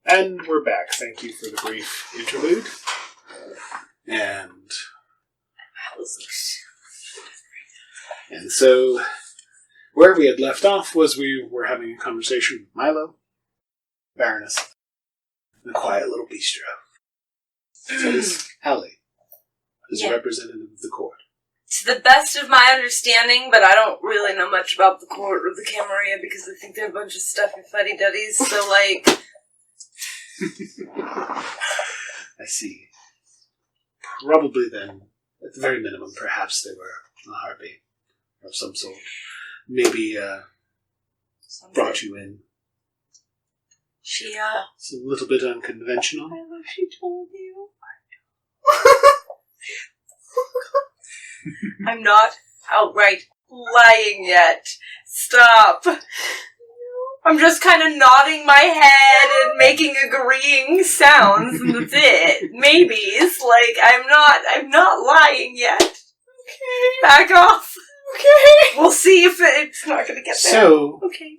And we're back. Thank you for the brief interlude. And so, where we had left off was we were having a conversation with Milo, Baroness, in a quiet little bistro. So this Allie is a representative of the court. To the best of my understanding, but I don't really know much about the court or the Camarilla because I think they're a bunch of stuffy fuddy-duddies, so like... I see. Probably then, at the very minimum, perhaps they were a harpy of some sort. Maybe brought you in. She, It's a little bit unconventional. I know she told you. I'm not outright lying yet. Stop. I'm just kind of nodding my head and making agreeing sounds, and that's it. Maybe. It's like, I'm not lying yet. Okay. Back off. Okay. We'll see if it's not going to get there. So... Okay.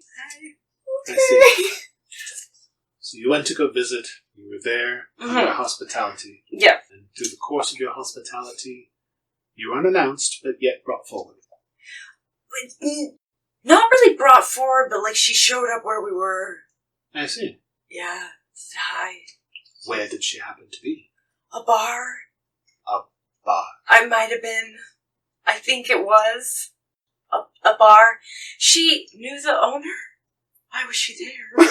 I see. So you went to go visit, you were there, under hospitality. Yeah. And through the course of your hospitality, you were unannounced, but yet brought forward. Not really brought forward, but like she showed up where we were. I see. Yeah. Hi. Where did she happen to be? A bar. A bar. I might have been. I think it was. A bar. She knew the owner? Why was she there?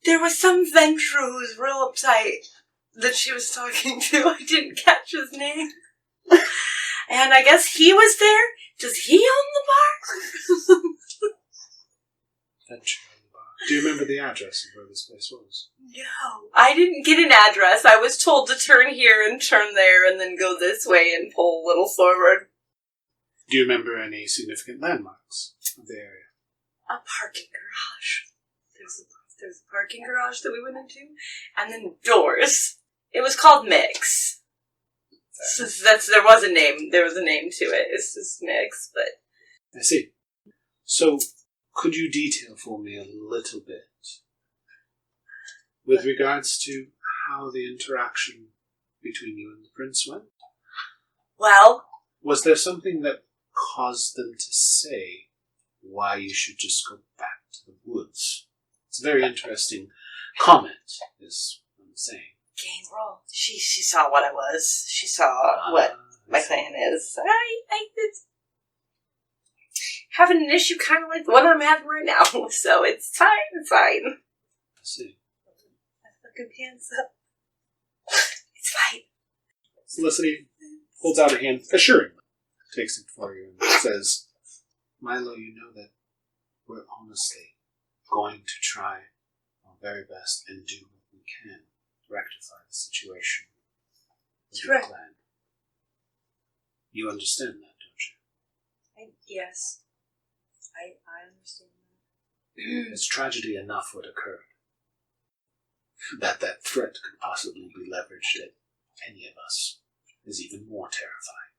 There was some vendor who was real uptight that she was talking to. I didn't catch his name. And I guess he was there. Does he own the bar? Venture on the bar. Do you remember the address of where this place was? No. I didn't get an address. I was told to turn here and turn there and then go this way and pull a little forward. Do you remember any significant landmarks of the area? A parking garage. There was a parking garage that we went into. And then doors. It was called Mix. So there was a name. There was a name to it. It's just Mix, but... I see. So, could you detail for me a little bit with regards to how the interaction between you and the prince went? Well... Was there something that caused them to say why you should just go back to the woods? It's a very interesting comment, is what I'm saying. Game roll. She saw what I was. She saw what my plan is. I having an issue kind of like the one I'm having right now, so it's fine. It's fine. I see. I fucking pants up. It's fine. Felicity holds out a hand, assuringly, takes it for you, and says, Milo, you know that we're honestly going to try our very best and do what we can to rectify the situation with your plan. You understand that, don't you? Yes. I understand that. It's tragedy enough what occurred. That threat could possibly be leveraged at any of us is even more terrifying.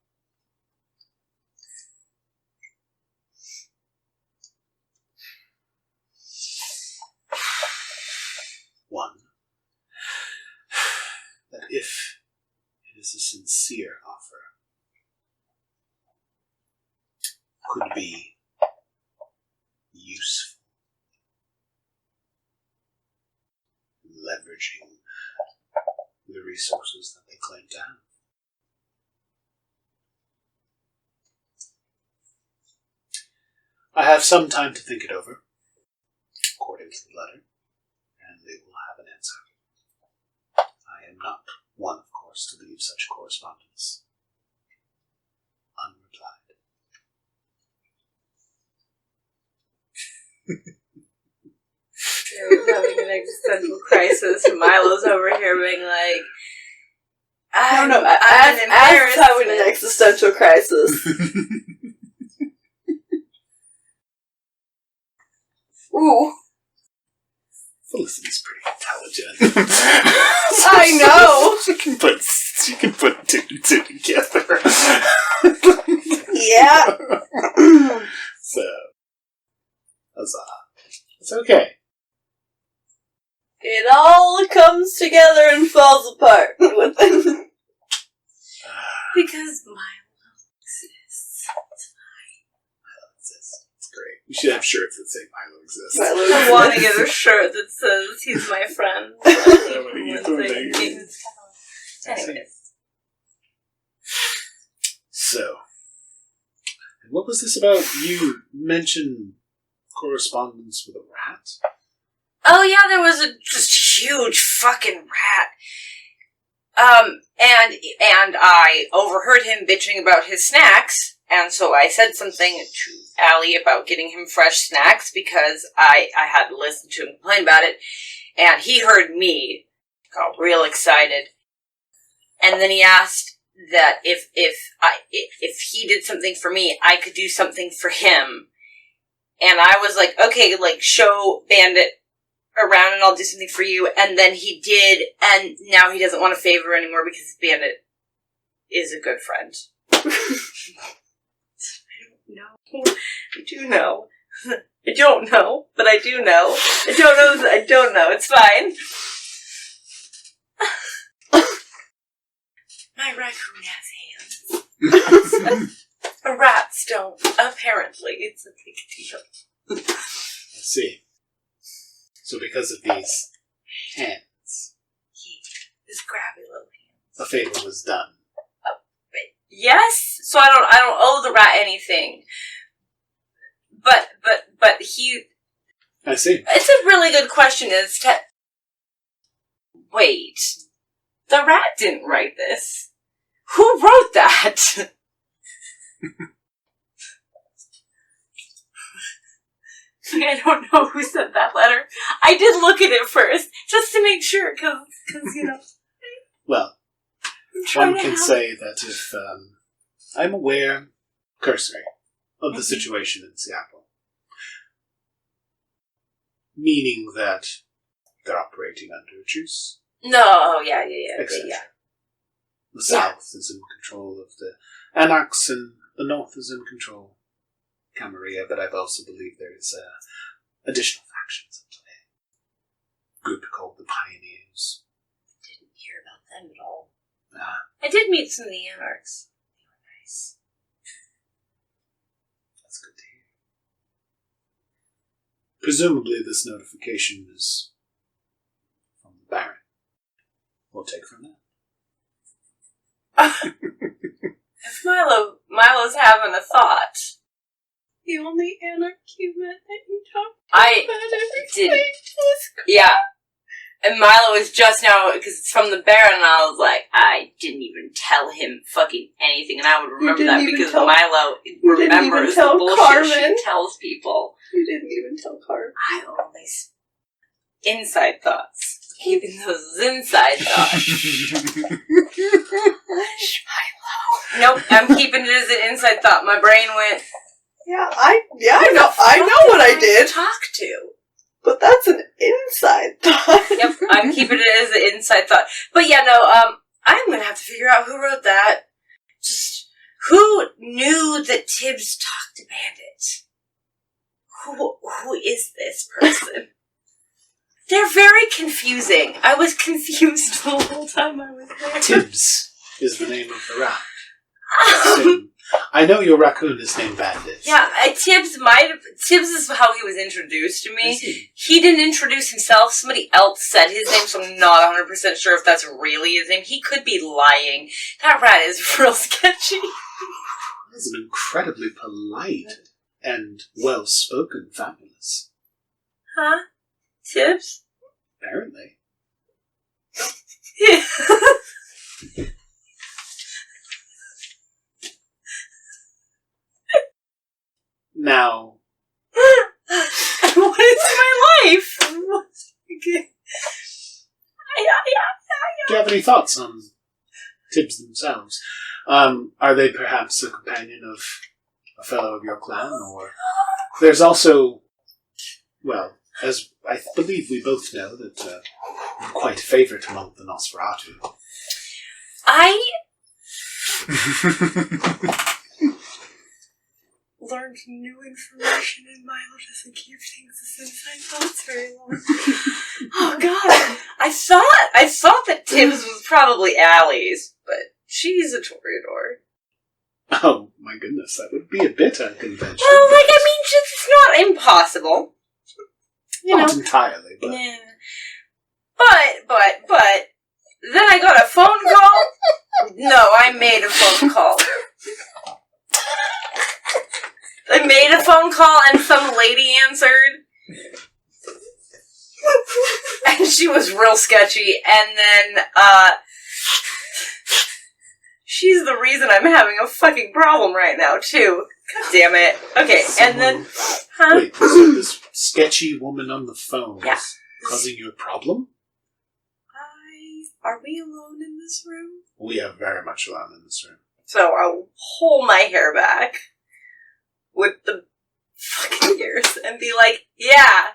One, that if it is a sincere offer, could be useful, leveraging the resources that they claim to have. I have some time to think it over, according to the letter, and they will have an answer. I am not one, of course, to leave such correspondence unreplied. They're having an existential crisis, and Milo's over here being like, I'm as having an existential crisis. Ooh. Felicity's pretty intelligent. I know. She can put two and two together. Yeah. So, huzzah. It's okay. It all comes together and falls apart. Because Milo exists. It's great. We should have shirts that say Milo exists. I want to get a shirt that says he's my friend. Anyways. So, and what was this about? You mentioned correspondence with a rat? Oh yeah, there was a just huge fucking rat. And I overheard him bitching about his snacks, and so I said something to Allie about getting him fresh snacks because I had to listen to him complain about it, and he heard me, got real excited, and then he asked that if he did something for me, I could do something for him, and I was like, okay, like show Bandit around and I'll do something for you, and then he did, and now he doesn't want a favor anymore because Bandit is a good friend. I don't know. I do know. I don't know, but I do know. I don't know. I don't know. It's fine. My raccoon has hands. Rats don't. Apparently, it's a big deal. I see. So because of these hands, his grabby little hands, a favor was done. Yes. So I don't owe the rat anything. But he. I see. It's a really good question. Wait, the rat didn't write this. Who wrote that? I don't know who sent that letter. I did look at it first, just to make sure, because you know. Well, one can say that if I'm aware, cursory, of the situation in Seattle, meaning that they're operating under a truce. No, yeah. The South is in control of the Anarchs, and the North is in control. Camarilla, but I've also believed there is additional factions in play. A group called the Pioneers. I didn't hear about them at all. Ah. I did meet some of the Anarchs. They were nice. That's good to hear. Presumably this notification is from the Baron. We'll take from that. If Milo's having a thought. The only anarchy that you talked I didn't. Yeah. And Milo is just now, because it's from the Baron, and I was like, I didn't even tell him fucking anything, and I would remember that because Milo remembers the bullshit she tells people. You didn't even tell Carmen. I always... Inside thoughts. Keeping those inside thoughts. Milo. Nope, I'm keeping it as an inside thought. My brain went... I know what I did. Talk to. But that's an inside thought. Yep, I'm keeping it as an inside thought. But yeah, no, I'm gonna have to figure out who wrote that. Just, who knew that Tibbs talked to Bandit? Who is this person? They're very confusing. I was confused the whole time I was there. Tibbs is the name of the rat. I know your raccoon is named Bandit. Yeah, Tibbs is how he was introduced to me. He didn't introduce himself. Somebody else said his name, so I'm not 100% sure if that's really his name. He could be lying. That rat is real sketchy. That's an incredibly polite and well-spoken fabulous. Huh? Tibbs? Apparently. Yeah. Now, what is my life? Okay. Do you have any thoughts on Tibbs themselves? Are they perhaps a companion of a fellow of your clan, or there's also, well, as I believe we both know, that you're quite a favourite among the Nosferatu. I learned new information, and Milo doesn't keep things as inside thoughts very long. Oh god, thought that Tibbs was probably Allie's, but she's a Toreador. Oh, my goodness, that would be a bit unconventional. Well, like, I mean, it's not impossible. Not entirely, but... Yeah. But, then I got a phone call. No, I made a phone call. I made a phone call and some lady answered. And she was real sketchy. And then, she's the reason I'm having a fucking problem right now, too. God damn it. Okay, and then... Huh? Wait, so this sketchy woman on the phone Yeah. is causing you a problem? Are we alone in this room? We are very much alone in this room. So I'll pull my hair back with the fucking ears and be like, yeah,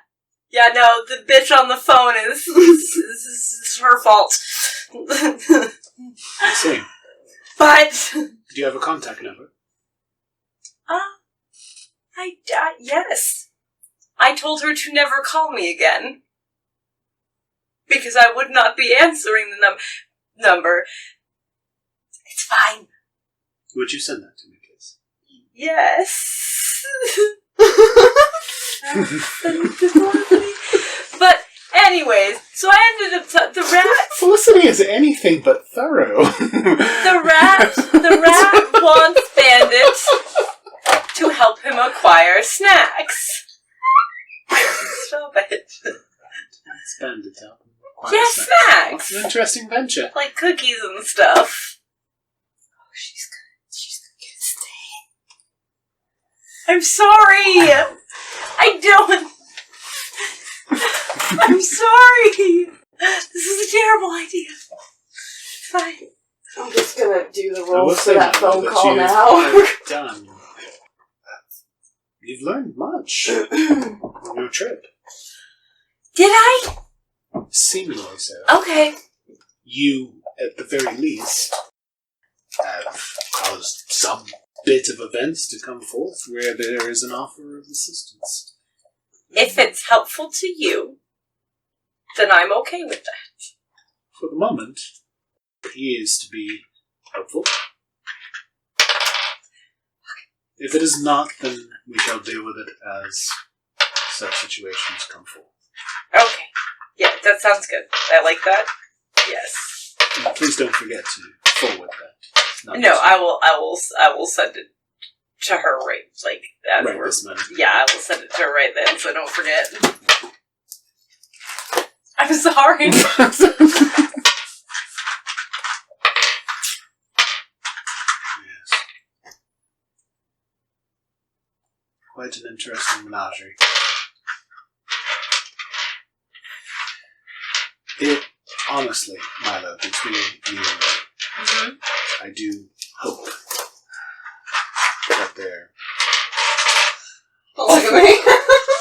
no, the bitch on the phone is her fault. I see. But... Do you have a contact number? Yes. I told her to never call me again. Because I would not be answering the number. It's fine. Would you send that to me, please? Yes. But anyways, so I ended up the rat. Felicity is anything but thorough. The rat wants Bandit to help him acquire snacks. Stop it. Spend it out. Yes, snacks. It's an interesting venture. Like cookies and stuff. Oh, she's gonna get a stain. I'm sorry. I don't. I'm sorry. This is a terrible idea. Fine. I'm just gonna do the I will roll for say that phone that call you now. have done. You've learned much on your trip. Did I? Seemingly so. Okay. You, at the very least, have caused some bit of events to come forth where there is an offer of assistance. If it's helpful to you, then I'm okay with that. For the moment, it appears to be helpful. If it is not, then we shall deal with it as such situations come forth. Okay. Yeah, that sounds good. I like that. Yes. And please don't forget to forward that. No, I will send it to her right, like, as Right we're... this minute. Yeah, I will send it to her right then, so don't forget. I'm sorry. Yes. Quite an interesting menagerie. It, honestly, Milo, between you and me, I do hope that they're Look at me.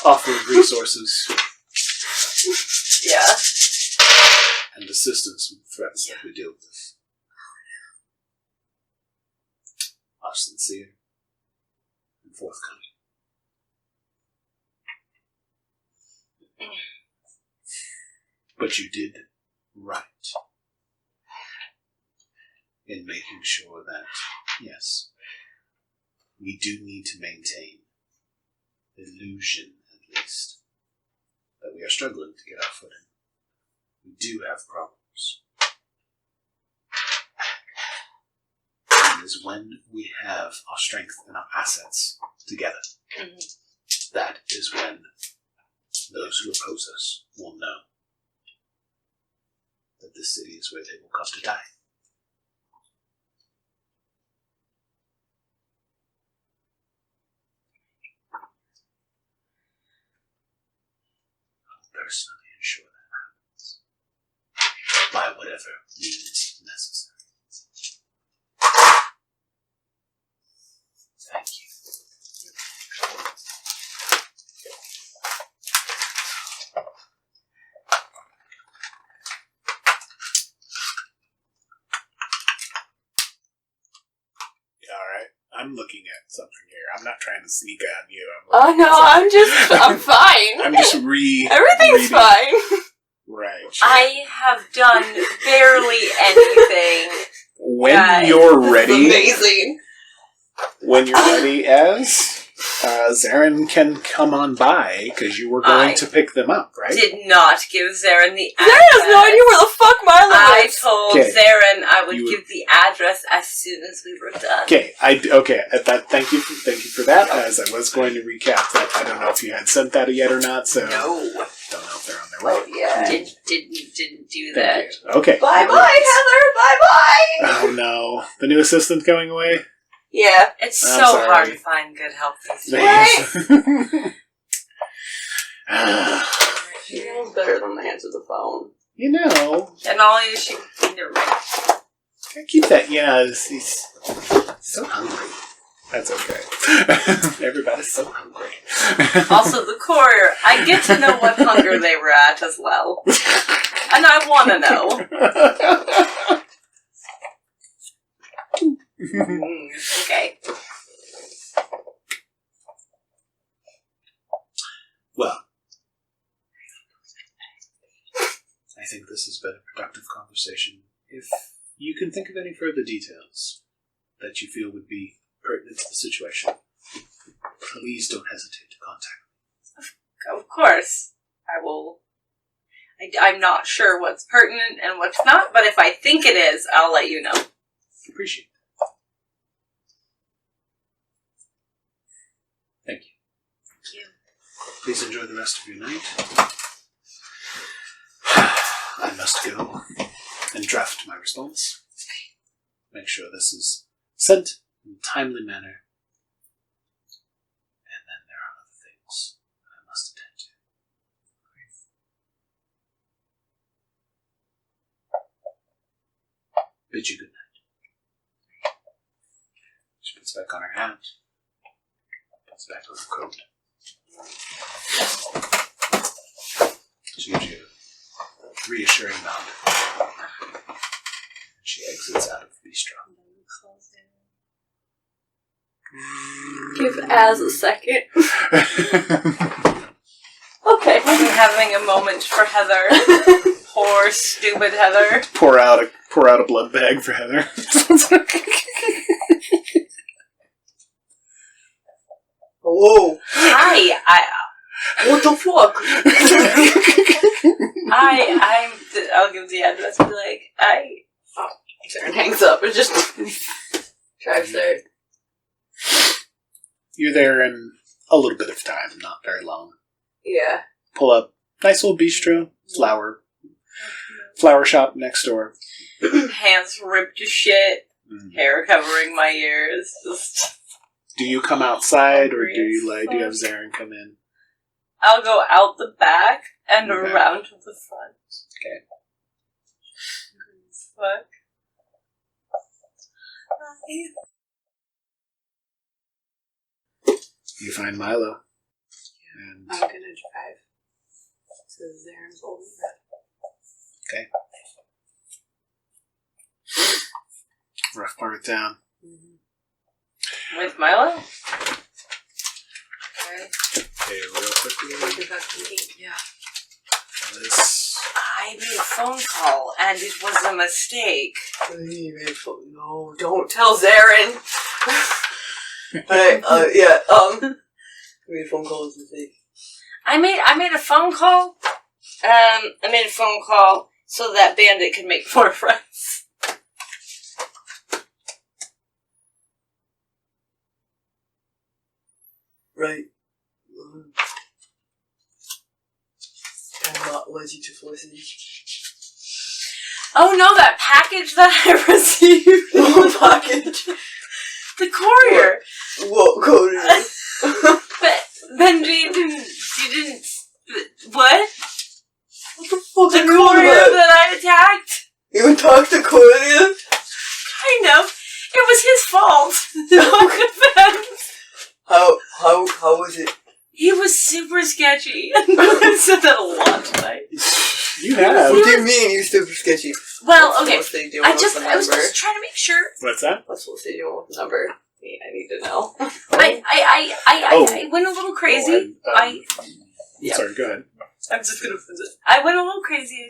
offered resources Yeah. and assistance with threats that we deal with. Are sincere and forthcoming. But you did right in making sure that, yes, we do need to maintain illusion, at least, that we are struggling to get our footing. We do have problems. And it is when we have our strength and our assets together, that is when those who oppose us will know that this city is where they will come to die. I'll personally ensure that happens by whatever means necessary. Thank you. I'm looking at something here. I'm not trying to sneak on you. Oh no, I'm fine. I'm just Everything's reading. fine. Right. I have done barely anything. When Guys, you're ready, Amazing. when you're ready, as Zaren can come on by because you were going to pick them up, right? Did not give Zaren the address. Zaren has no idea where the fuck Milo I is. told Okay. Zaren I would give the address as soon as we were done. Okay, thank you for that. As I was going to recap that, I don't know if you had sent that yet or not. So No. don't know if they're on their way. Oh, yeah. Didn't do Thank that. you. Okay. Bye-bye, Heather. Bye-bye. Oh no, the new assistant going away. Yeah. It's I'm so sorry. hard to find good help these days. Right? She knows better than to answer the phone. You know, And all you should never mind. gotta keep that. Yeah, he's so hungry. That's okay. Everybody's so hungry. Also, the courier, I get to know what hunger they were at as well. And I want to know. Okay. Well, I think this has been a productive conversation. If you can think of any further details that you feel would be pertinent to the situation, please don't hesitate to contact me. Of course. I will. I'm not sure what's pertinent and what's not, but if I think it is, I'll let you know. Appreciate it. Thank you. Thank you. Please enjoy the rest of your night. I must go and draft my response. Make sure this is sent in a timely manner. And then there are other things I must attend to. Bid you good night. She puts back on her hat. Puts back on her coat. She gives you a reassuring nod. And she exits out of the bistro. Give Az a second. Okay. I'm having a moment for Heather. Poor, stupid Heather. pour out a blood bag for Heather. Hello. Hi, What the fuck? I'll give the address and be like, Zaren hangs up and just drives there. You're there in a little bit of time, not very long. Yeah. Pull up, nice little bistro, flower shop next door. hands ripped to shit, hair covering my ears, just... Do you come outside, or do you have Zaren come in? I'll go out the back and Okay. around to the front. Okay. Fuck. You find Milo. And I'm gonna drive to Zaren's old okay. Rough part of town. With Milo? Okay, real quickly. Yeah. This. I made a phone call and it was a mistake. No, don't tell Zaren. Alright, I made a phone call with mistake. I made a phone call. I made a phone call so that Bandit could make more friends. Right. I'm not allergic to forces. Oh no, that package that I received. What package? The courier. What code is it? But Benji you didn't. What? What the fuck The are you on courier about? that I attacked? You even talked to Courier? Kind of. It was his fault. No offense. How was it? He was super sketchy. I said that a lot tonight. You have. What do you mean you're super sketchy? Well, What's okay. What's they doing I with was the number? just trying to make sure. What's that? What's they doing with the number? I need to know. I went a little crazy. Sorry, go ahead. I'm just gonna. I went a little crazy.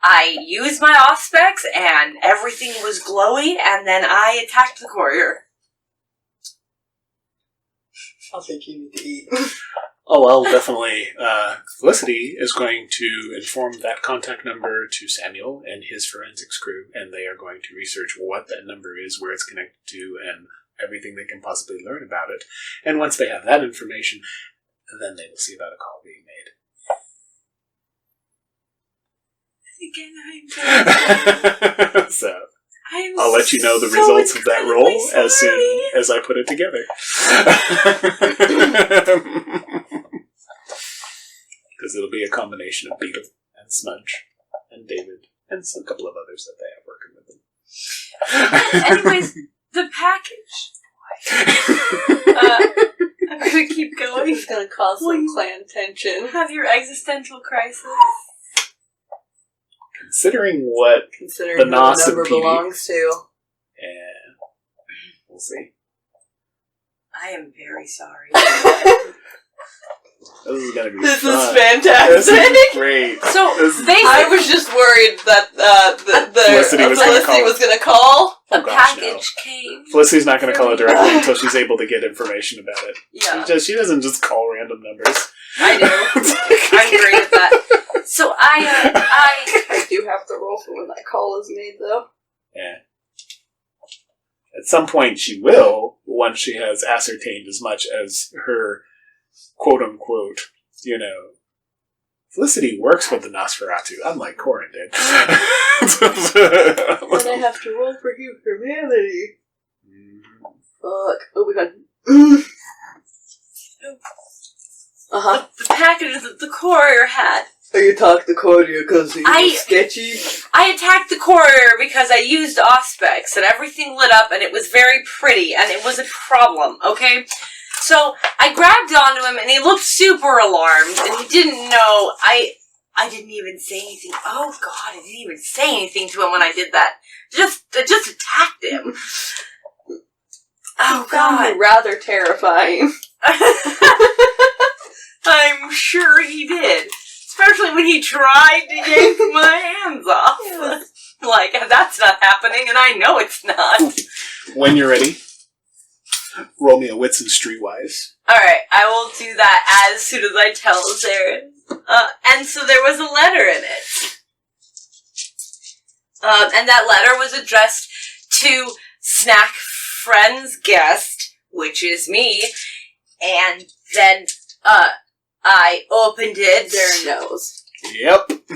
I used my off specs, and everything was glowy, and then I attacked the courier. I think you need to eat. Oh, well, definitely. Felicity is going to inform that contact number to Samuel and his forensics crew, and they are going to research what that number is, where it's connected to, and everything they can possibly learn about it. And once they have that information, then they will see about a call being made. Again, So, I'll let you know the results of that roll as soon as I put it together. Because it'll be a combination of Beetle and Smudge and David and a couple of others that they have working with them. Anyways, the package. I'm gonna keep going. It's gonna cause some clan tension. Have your existential crisis. Considering what Considering the who Nos the of number PD belongs to. Yeah. We'll see. I am very sorry. This is gonna be This fun. is fantastic. This is great. So, I was just worried that Felicity was gonna call. the gosh, package came. Felicity's not going to call it directly until she's able to get information about it. Yeah. She doesn't just call random numbers. I do. I'm great at that. So I do have to roll for when that call is made, though. Yeah. At some point she will, once she has ascertained as much as her quote-unquote, Felicity works with the Nosferatu, unlike Corin did. Then I have to roll for humanity. Fuck. Oh my god. Uh-huh. the package that the courier had. Oh, you talked to courier because he was sketchy? I attacked the courier because I used Auspex and everything lit up and it was very pretty and it was a problem, okay? So I grabbed onto him and he looked super alarmed and he didn't know. I didn't even say anything. Oh god, I didn't even say anything to him when I did that. I just attacked him. Oh god. Rather terrifying. I'm sure he did. Especially when he tried to yank my hands off. Yeah. Like, that's not happening, and I know it's not. When you're ready, roll me a wits and streetwise. Alright, I will do that as soon as I tell Zaren. And so there was a letter in it. And that letter was addressed to Snack Friend's guest, which is me. And then, I opened it. Zaren knows. Yep. That'd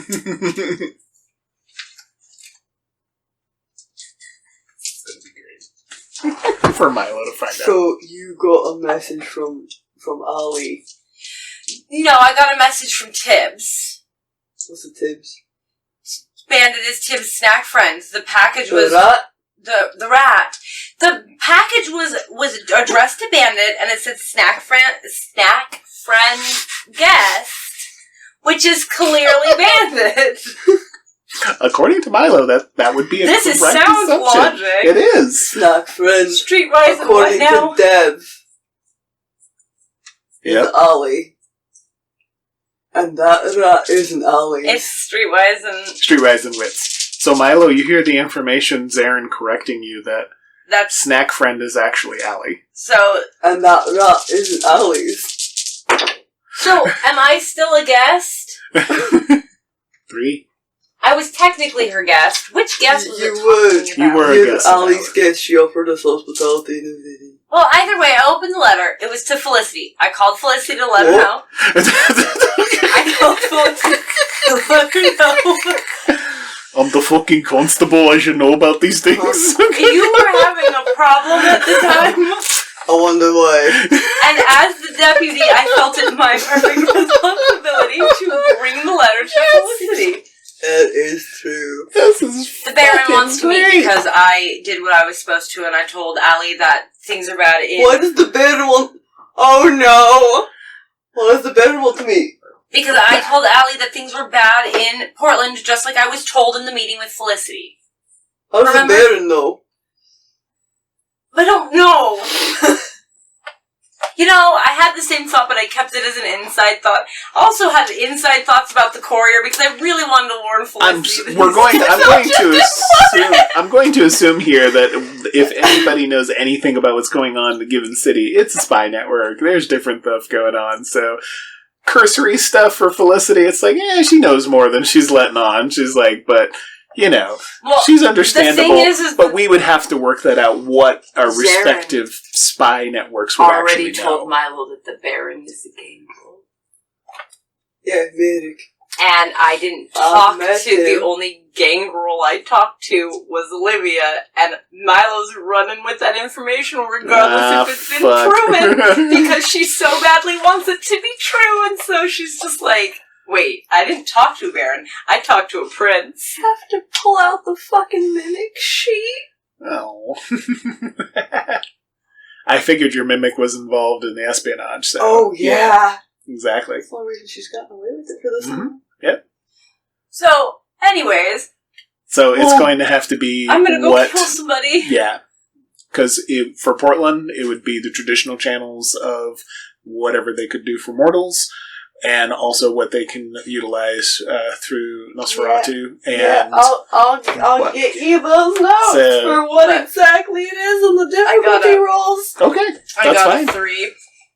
be great. For Milo to find out. So, you got a message from Ali. No, I got a message from Tibbs. What's the Tibbs? Bandit is Tibbs' snack friends. The package was... The rat? The rat. The package was addressed to Bandit, and it said snack friend guest, which is clearly Bandit. According to Milo, that would be a this is correct sound assumption. logic. It is. Snack friend. Streetwise and what According now? to Dev. Yep. Is Ali. And that rat isn't Ali. It's Streetwise and... Streetwise and wits. So Milo, you hear the information Zaren correcting you that That's... Snack Friend is actually Allie. So... And that rat isn't Ali's. So, am I still a guest? 3. I was technically her guest. Which guest was You it were. talking about? You were a You're guest. of Ali's ours. guest. She offered us hospitality in the video. Well, either way, I opened the letter. It was to Felicity. I called Felicity to let her know. I called Felicity to let her know. I'm the fucking constable. I should know about these things. You were having a problem at the time. I wonder why. And as the deputy, I felt it my perfect responsibility to bring the letter to Felicity. It is true. This is The Baron fucking wants to meet great. because I did what I was supposed to, and I told Allie that things are bad in... Why does the Baron want... Oh no! Why does the Baron want to meet? Because I told Allie that things were bad in Portland, just like I was told in the meeting with Felicity. How does Remember? the Baron know? I don't know. You know, I had the same thought, but I kept it as an inside thought. I also had inside thoughts about the courier because I really wanted to learn Felicity. I'm going to assume here that if anybody knows anything about what's going on in the given city, it's a spy network. There's different stuff going on, so cursory stuff for Felicity, it's like, she knows more than she's letting on. She's like, but, she's understandable, but we would have to work that out, what our respective spy networks would actually know. Already told Milo that the Baron is a gangrel. Yeah, very. And I didn't talk to the only gangrel I talked to was Olivia, and Milo's running with that information regardless if it's been proven, because she so badly wants it to be true, and so she's just like, wait, I didn't talk to a Baron, I talked to a prince. Have to pull out the fucking mimic sheet. Oh. I figured your mimic was involved in the espionage, so. Oh, yeah. Exactly. That's the only reason she's gotten away with it for this long. Yep. So, anyways. So it's going to have to be I'm gonna go kill somebody. Yeah. Because for Portland, it would be the traditional channels of whatever they could do for mortals, and also what they can utilize through Nosferatu. And I'll get you those notes for what exactly it is and the difficulty rolls. Okay, I that's got fine. a 3.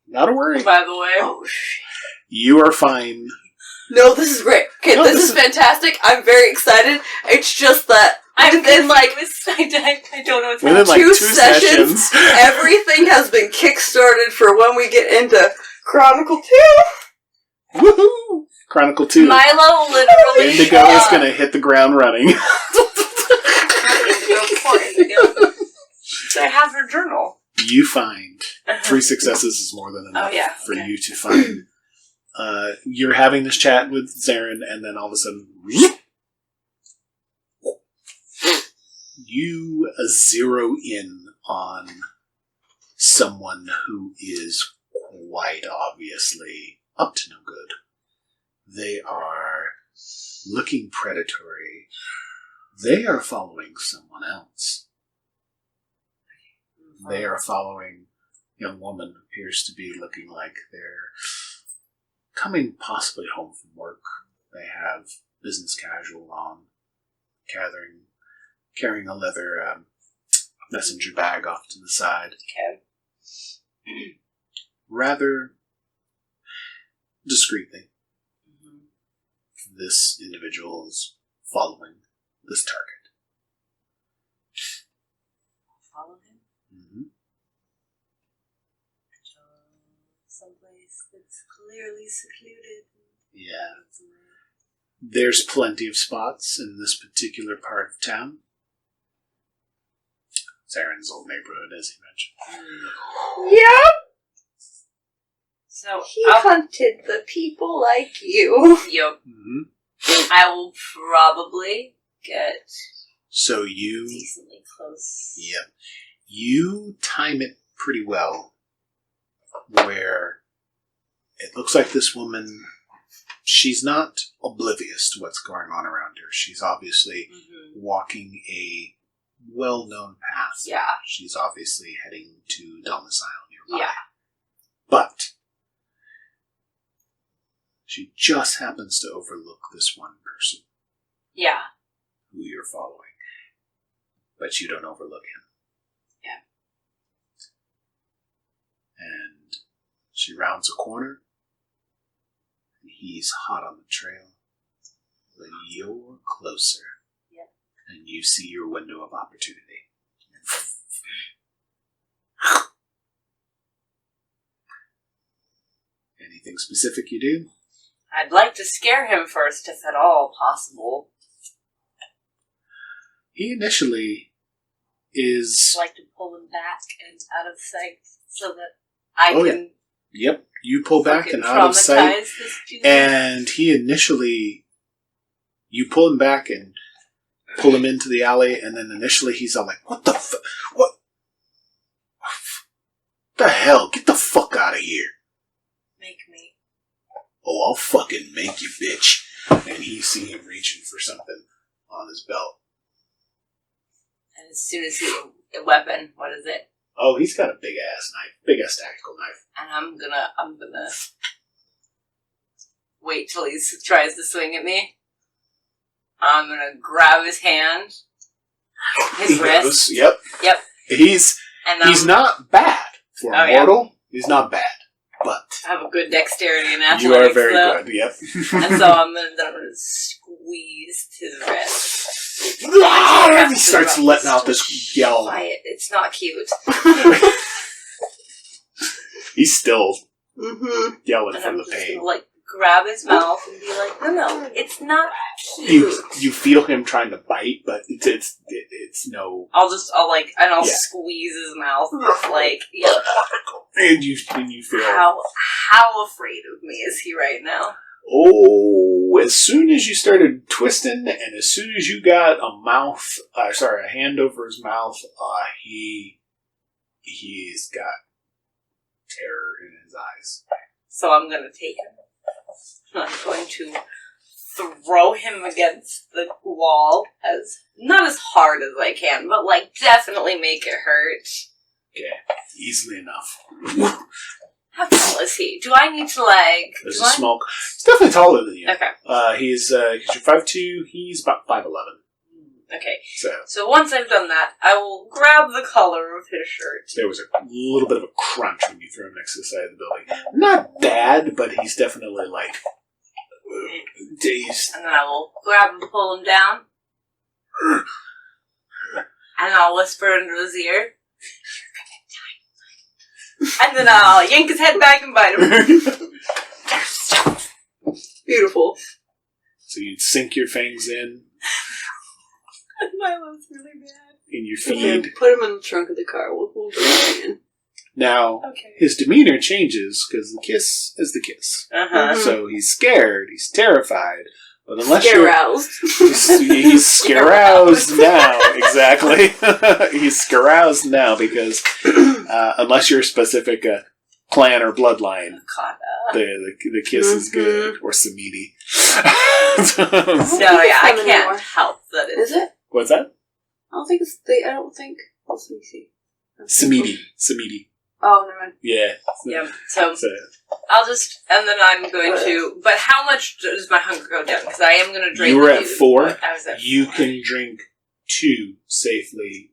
Not a worry. By the way. Oh, shit. You are fine. No, this is great. Okay, this is fantastic. I'm very excited. It's just that I don't know what's within like 2 sessions, everything has been kickstarted for when we get into Chronicle 2. Woohoo! Chronicle 2. Milo literally... Indigo is going to hit the ground running. Indigo. So I have her journal. You find 3 successes is more than enough for you to find. You're having this chat with Zaren, and then all of a sudden, you zero in on someone who is quite obviously up to no good. They are looking predatory. They are following someone else. They are following a young woman who appears to be looking like they're coming possibly home from work. They have business casual on, carrying a leather messenger bag off to the side. Okay. Rather discreetly, this individual is following this target. Follow him? Mm-hmm. Someplace that's clearly secluded. Yeah. There's plenty of spots in this particular part of town. Zaren's old neighborhood, as he mentioned. Yep. So he hunted the people like you. Yep. Mm-hmm. I will probably get decently close. Yep. You time it pretty well, where it looks like this woman, she's not oblivious to what's going on around her. She's obviously walking a well-known path. Yeah. She's obviously heading to domicile nearby. Yeah. But she just happens to overlook this one person. Yeah. Who you're following. But you don't overlook him. Yeah. And she rounds a corner. And he's hot on the trail. But you're closer. Yep. And you see your window of opportunity. Anything specific you do? I'd like to scare him first, if at all possible. He initially is... I'd like to pull him back and out of sight so that I can... Yeah. Yep, you pull back and out of sight. And he initially... You pull him back and pull him into the alley, and then initially he's all like, what the what the hell? Get the fuck out of here. Make me. Oh, I'll fucking make you, bitch. And you see him reaching for something on his belt. And as soon as a weapon, what is it? Oh, he's got a big-ass knife. Big-ass tactical knife. And I'm gonna wait till he tries to swing at me. I'm gonna grab his hand. His wrist. Goes, yep. Yep. He's not bad for a mortal. Yeah. He's not bad, but I have a good dexterity and athletics. You are very good. Yep. And so I'm gonna squeeze his wrist. He starts letting out this yell. Quiet. It's not cute. He's still yelling and from I'm the pain. Gonna, grab his mouth and be like, no, it's not cute. You feel him trying to bite, but it's no. I'll squeeze his mouth, And you feel how afraid of me is he right now? Oh, as soon as you started twisting, and as soon as you got a hand over his mouth, he's got terror in his eyes. So I'm gonna take him. I'm going to throw him against the wall not as hard as I can, but definitely make it hurt. Okay, easily enough. How tall is he? Do I need to There's a small. He's definitely taller than you. Okay. He's you're 5'2". He's about 5'11". Okay. So once I've done that, I will grab the collar of his shirt. There was a little bit of a crunch when you threw him next to the side of the building. Not bad, but he's definitely dazed. And then I will grab and pull him down. And I'll whisper into his ear. And then I'll yank his head back and bite him. Beautiful. So you sink your fangs in. Milo's really bad. In your feed. Put him in the trunk of the car. We'll hold him in. Now, his demeanor changes because the kiss is the kiss. So he's scared, he's terrified, but unless Scare-roused. He's scare-roused now, exactly. He's scare-roused now because unless you're a specific clan or bloodline, the kiss is good, or Samidi. I can't help that. Is it? What's that? I don't think it's I don't think. Let me see. Samidi. Oh, never mind. Yeah. Yeah. So I'll just, and then I'm going to. But how much does my hunger go down? Because I am going to drink. You were at 4. I was at 4. You can drink 2 safely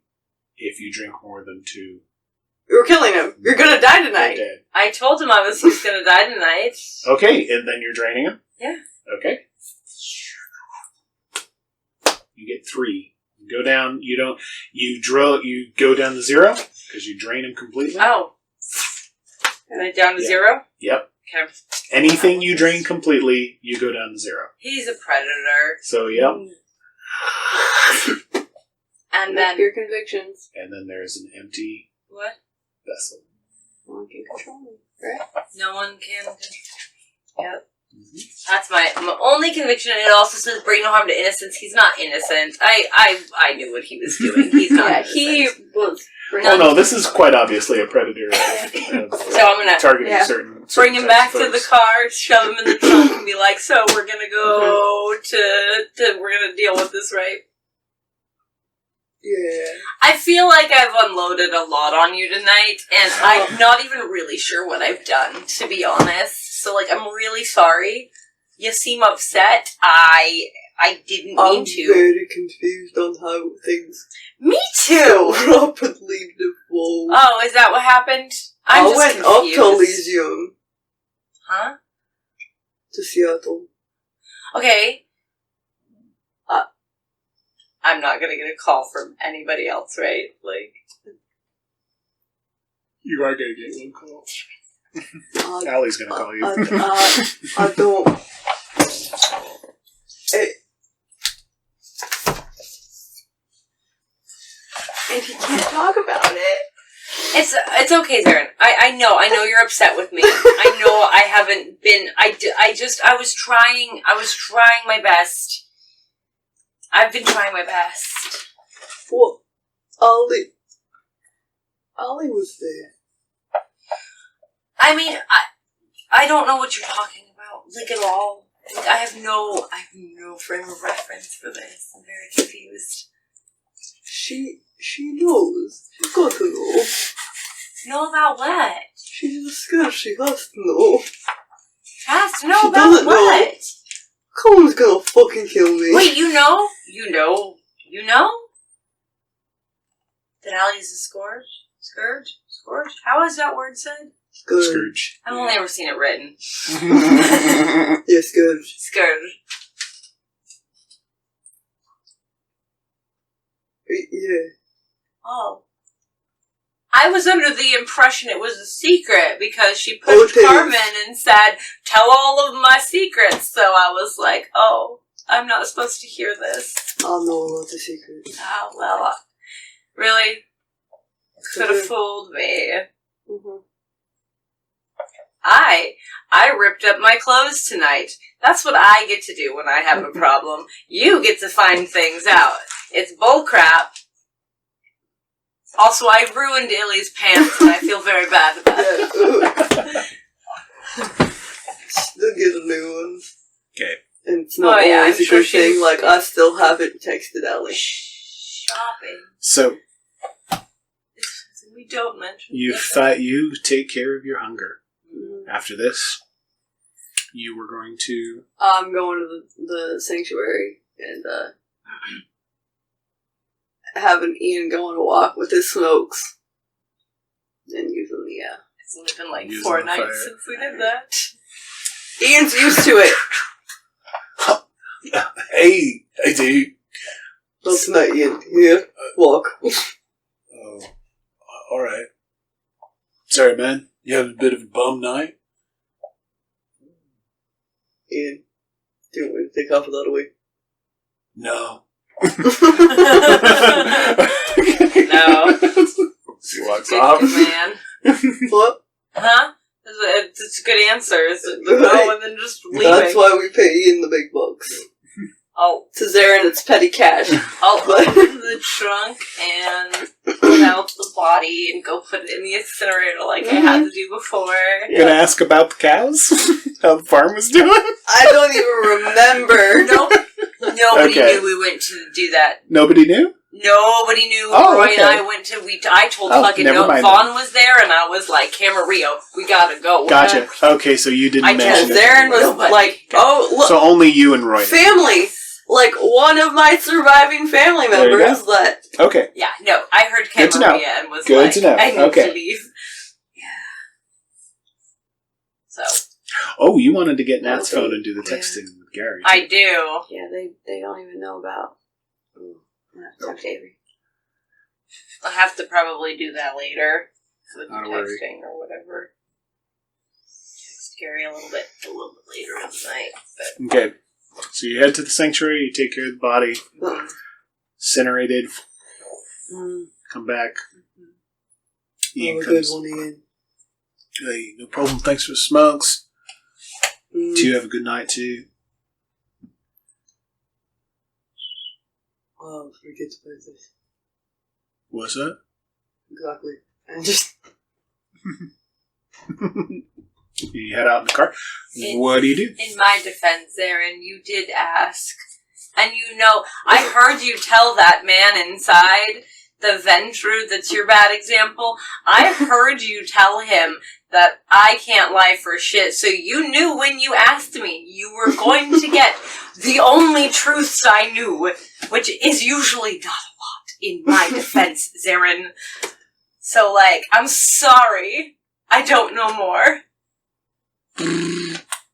if you drink more than 2. You're killing him. You're going to die tonight. I told him he was going to die tonight. Okay, and then you're draining him? Yeah. Okay. You get 3. You go down. You go down to 0 because you drain him completely. Oh. And then down to 0? Yep. Okay. Anything you drain completely, you go down to 0. He's a predator. So, yep. And then your convictions. And then there's an empty vessel. No one can control me, right? No one can control me. Yep. That's my only conviction, and it also says bring no harm to innocence. He's not innocent. I knew what he was doing. He's not innocent. He was. Oh no, this is quite obviously a predator. So I'm gonna targeting certain bring him back to the car, shove him in the trunk, and be like, "So we're gonna go we're gonna deal with this, right?" Yeah. I feel like I've unloaded a lot on you tonight, and I'm not even really sure what I've done, to be honest. So, I'm really sorry. You seem upset. I didn't mean to. I'm very confused on how things Me too! rapidly devolve. Oh, is that what happened? I went confused. up to Elysium. Huh? To Seattle. Okay. I'm not gonna get a call from anybody else, right? You are gonna get one call. Allie's gonna call you. I don't. And he can't talk about it. It's okay, Zaren. I know you're upset with me. I know I haven't been. I was trying my best. I've been trying my best. Well, Ollie was there. I mean, I don't know what you're talking about, at all. I have no frame of reference for this. I'm very confused. She knows. She's got to know. Know about what? She's scared. She has to know. Has to know She about doesn't what? Colin's gonna fucking kill me. Wait, you know? That Allie's a scourge? Scourge? How is that word said? Scourge. I've only ever seen it written. Yeah, scourge. Scourge. Yeah. Oh. I was under the impression it was a secret because she pushed Carmen and said, tell all of my secrets. So I was like, oh, I'm not supposed to hear this. I'll know all the secrets. Oh, well, really? Could have fooled me. Mm-hmm. I ripped up my clothes tonight. That's what I get to do when I have a problem. You get to find things out. It's bullcrap. Also, I ruined Illy's pants, and I feel very bad about it. Still get a new one. Okay. And it's not always a good thing, like, I still haven't texted Ellie. Shopping. So, we don't mention you take care of your hunger. After this, you were going to... I'm going to the sanctuary and having Ian go on a walk with his smokes. And using the... It's only been like 4 nights fire. Since we did that. Ian's used to it. Hey, dude. That's not Ian. Here, walk. Oh, alright. Sorry, man. You having a bit of a bum night? Ian, do you want me to take half of that away? No. No. She walks off. Man. What? Huh? It's a good answer. Is it the no and then just leaving? That's why we pay Ian the big bucks. Oh. To Zaren, it's petty cash. I'll open the trunk and pull out the body and go put it in the incinerator like I had to do before. You're gonna ask about the cows? How the farm was doing? I don't even remember. Nope. Nobody knew we went to do that. Nobody knew? Nobody knew. Oh, Roy okay. and I went to. I told fucking Vaughn was there, and I was like, Camarilla, we gotta go. Gotcha. Okay, so you didn't mention it. Zaren was like, oh, look. So only you and Roy. Family. Like, one of my surviving family members that... Okay. Yeah, no, I heard Camarilla and was Good like, to know. I need to leave. Yeah. So. Oh, you wanted to get Nat's phone and do the texting with Gary. I do. Yeah, they don't even know about... Avery. I'll have to probably do that later. With the Not texting or whatever. Text Gary a little bit later in the night. But. Okay. So you head to the sanctuary, you take care of the body, incinerated, come back. Ian comes. Good one, Ian. Hey, no problem, thanks for the smokes. You have a good night too. Oh, forget to play this. What's that? Exactly. And just... You head out in the car. What do you do? In my defense, Zaren, you did ask. And you know, I heard you tell that man inside, the Ventru that's your bad example, I heard you tell him that I can't lie for shit, so you knew when you asked me, you were going to get the only truths I knew, which is usually not a lot in my defense, Zaren. So, like, I'm sorry. I don't know more.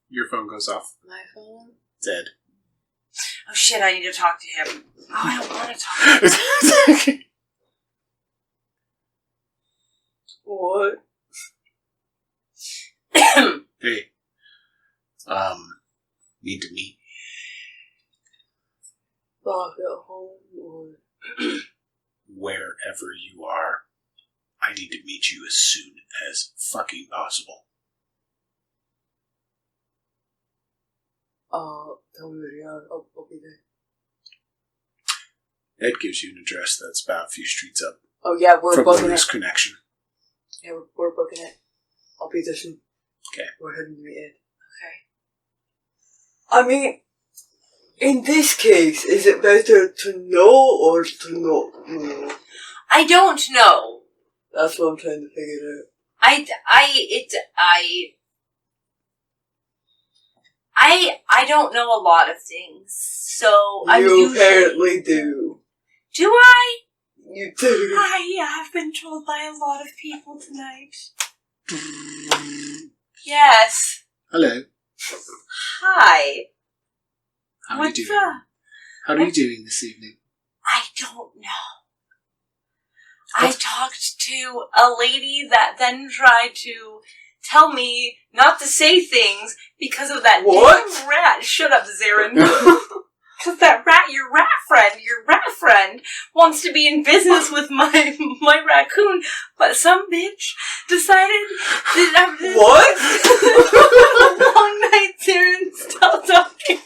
Your phone goes off. My phone? Dead. Oh shit, I need to talk to him. Oh, I don't want to talk to him. What? Hey. Need to meet. Back at home or... Wherever you are, I need to meet you as soon as fucking possible. Tell me where you are. I'll be there. Ed gives you an address that's about a few streets up. Oh yeah, we're from booking Bruce it. Connection. Yeah, we're booking it. I'll be there soon. Okay. We're heading to meet Ed. Okay. I mean, in this case, is it better to know or to not know? I don't know. That's what I'm trying to figure out. I don't know a lot of things, so You apparently do. Do I? You do. I have been told by a lot of people tonight. Yes. Hello. Hi. How are you What's doing? up? How are you doing this evening? I don't know. I talked to a lady that then tried to tell me not to say things because of that damn rat. Shut up, Zaren. Because that rat, your rat friend, wants to be in business with my raccoon, but some bitch decided that after What? a long night, Zaren, stop talking.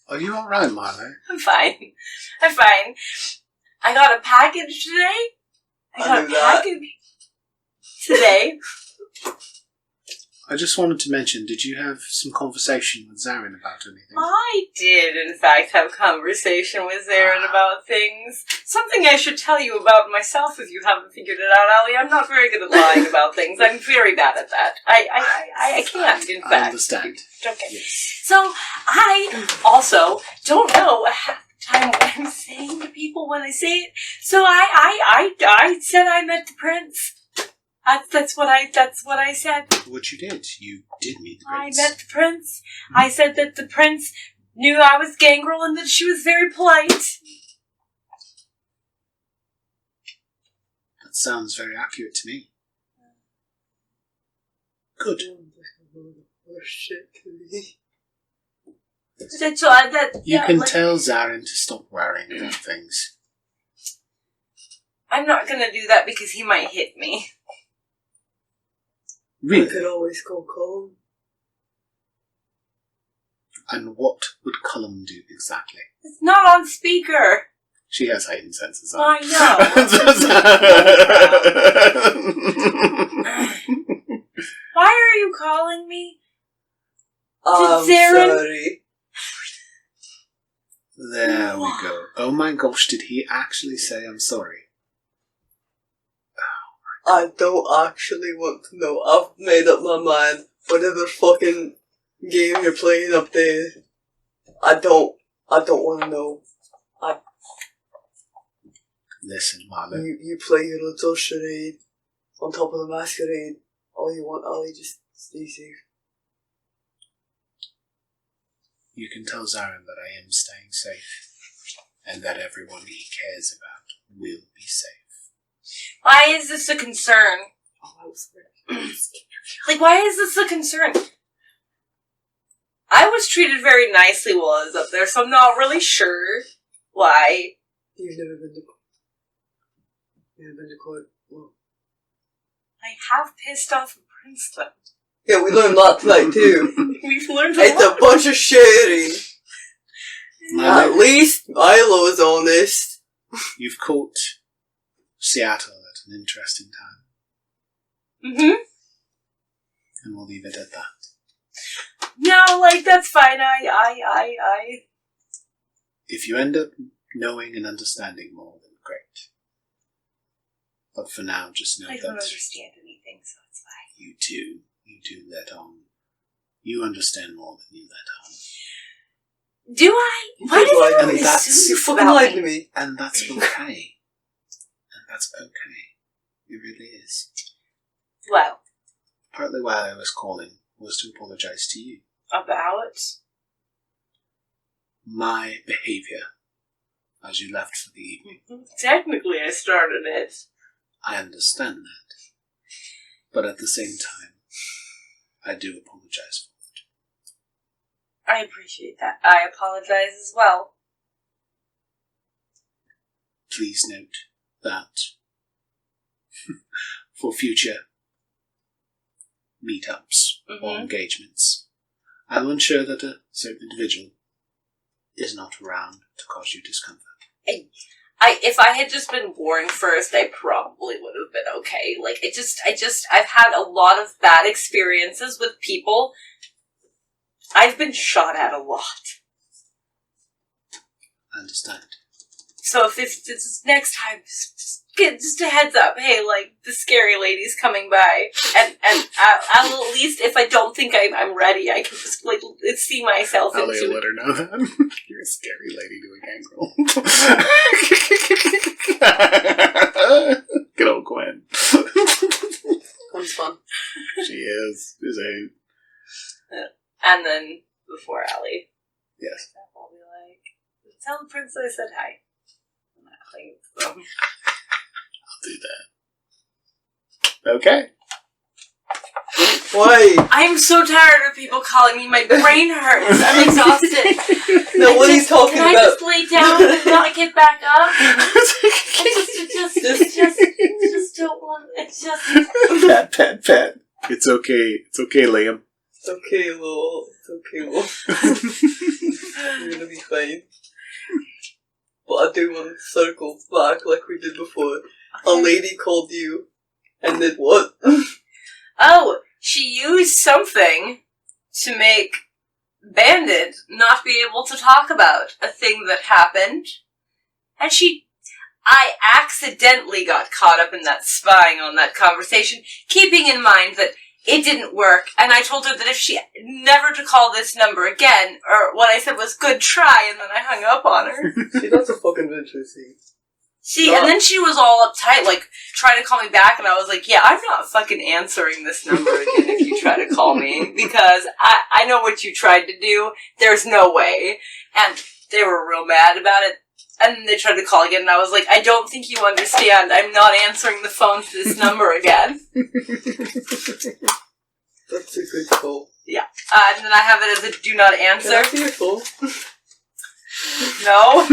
Are you alright, Milo? I'm fine. I got a package today. I just wanted to mention, did you have some conversation with Zaren about anything? I did, in fact, have conversation with Zaren about things. Something I should tell you about myself if you haven't figured it out, Ali. I'm not very good at lying about things. I'm very bad at that. I can't, in fact. I understand. Okay. Yes. So, I also don't know half the time what I'm saying to people when I say it. So I said I met the prince. That's what I said. What you did? You did meet the prince. I met the prince. I said that the prince knew I was Gangrel and that she was very polite. That sounds very accurate to me. Good. That's all. You can tell Zaren to stop worrying about things. I'm not gonna do that because he might hit me. Really? I could always go calm. And what would Cullum do exactly? It's not on speaker. She has heightened senses on. I know. Why are you calling me? I'm Zaren? sorry. There we go. Oh my gosh, did he actually say I'm sorry? I don't actually want to know. I've made up my mind. Whatever fucking game you're playing up there, I don't want to know. Listen, Milo. You play your little charade on top of the masquerade. All you want, Ollie, just stay safe. You can tell Zaren that I am staying safe, and that everyone he cares about will be safe. Why is this a concern? Oh, I was ready. Like, why is this a concern? I was treated very nicely while I was up there, so I'm not really sure why. You've never been to court. You've never been to court. Well. I have pissed off a prince, though. Yeah, we learned a lot tonight, too. We've learned a It's lot. a bunch of sharing. Milo, At least Milo's honest. you've caught Seattle at an interesting time, Mm-hmm. and we'll leave it at that. No, like, that's fine. I. If you end up knowing and understanding more, then great. But for now, just know I don't that understand anything, so it's fine. you do let on. You understand more than you let on. Do I? Why does lied to everyone me. assume You this fucking about lied to me? me. And that's okay. And that's okay. It really is. Well, Partly why I was calling was to apologize to you. about? My behaviour as you left for the evening. Technically, I started it. I understand that. But at the same time, I do apologize for it. I appreciate that. I apologize as well. Please note that for future meetups or engagements, I will ensure that a certain individual is not around to cause you discomfort. If I had just been boring first, I probably would have been okay. Like, I've had a lot of bad experiences with people. I've been shot at a lot. I understand. So if it's next time, just a heads up. Hey, like, the scary lady's coming by. And I'll at least, if I don't think I'm ready, I can just, like, see myself I'll into let her know that. You're a scary lady doing angle. Good old Gwen. Sounds fun. She is. She's a... And then, before Allie, Yes. I'll be like, tell the prince I said hi. So. I'll do that. Okay. Why? I'm so tired of people calling me. My brain hurts. I'm exhausted. No, what are you talking Can I about? just lay down and not get back up? I just don't want. It's just. Pat. It's okay. It's okay, Liam. It's okay, Lil. It's okay, Lil. You're gonna be fine. But I do want to circle back like we did before. A lady called you, and did what? Oh, she used something to make Bandit not be able to talk about a thing that happened. And I accidentally got caught up in that spying on that conversation, keeping in mind that it didn't work, and I told her that if she never to call this number again, or what I said was good try, and then I hung up on her. See, that's a fucking venture, see. See, and then she was all uptight, like, trying to call me back, and I was like, yeah, I'm not fucking answering this number again if you try to call me, because I know what you tried to do, there's no way. And they were real mad about it, and then they tried to call again, and I was like, I don't think you understand, I'm not answering the phone to this number again. That's a good call. Yeah, and then I have it as a do not answer. Can I see your phone? No.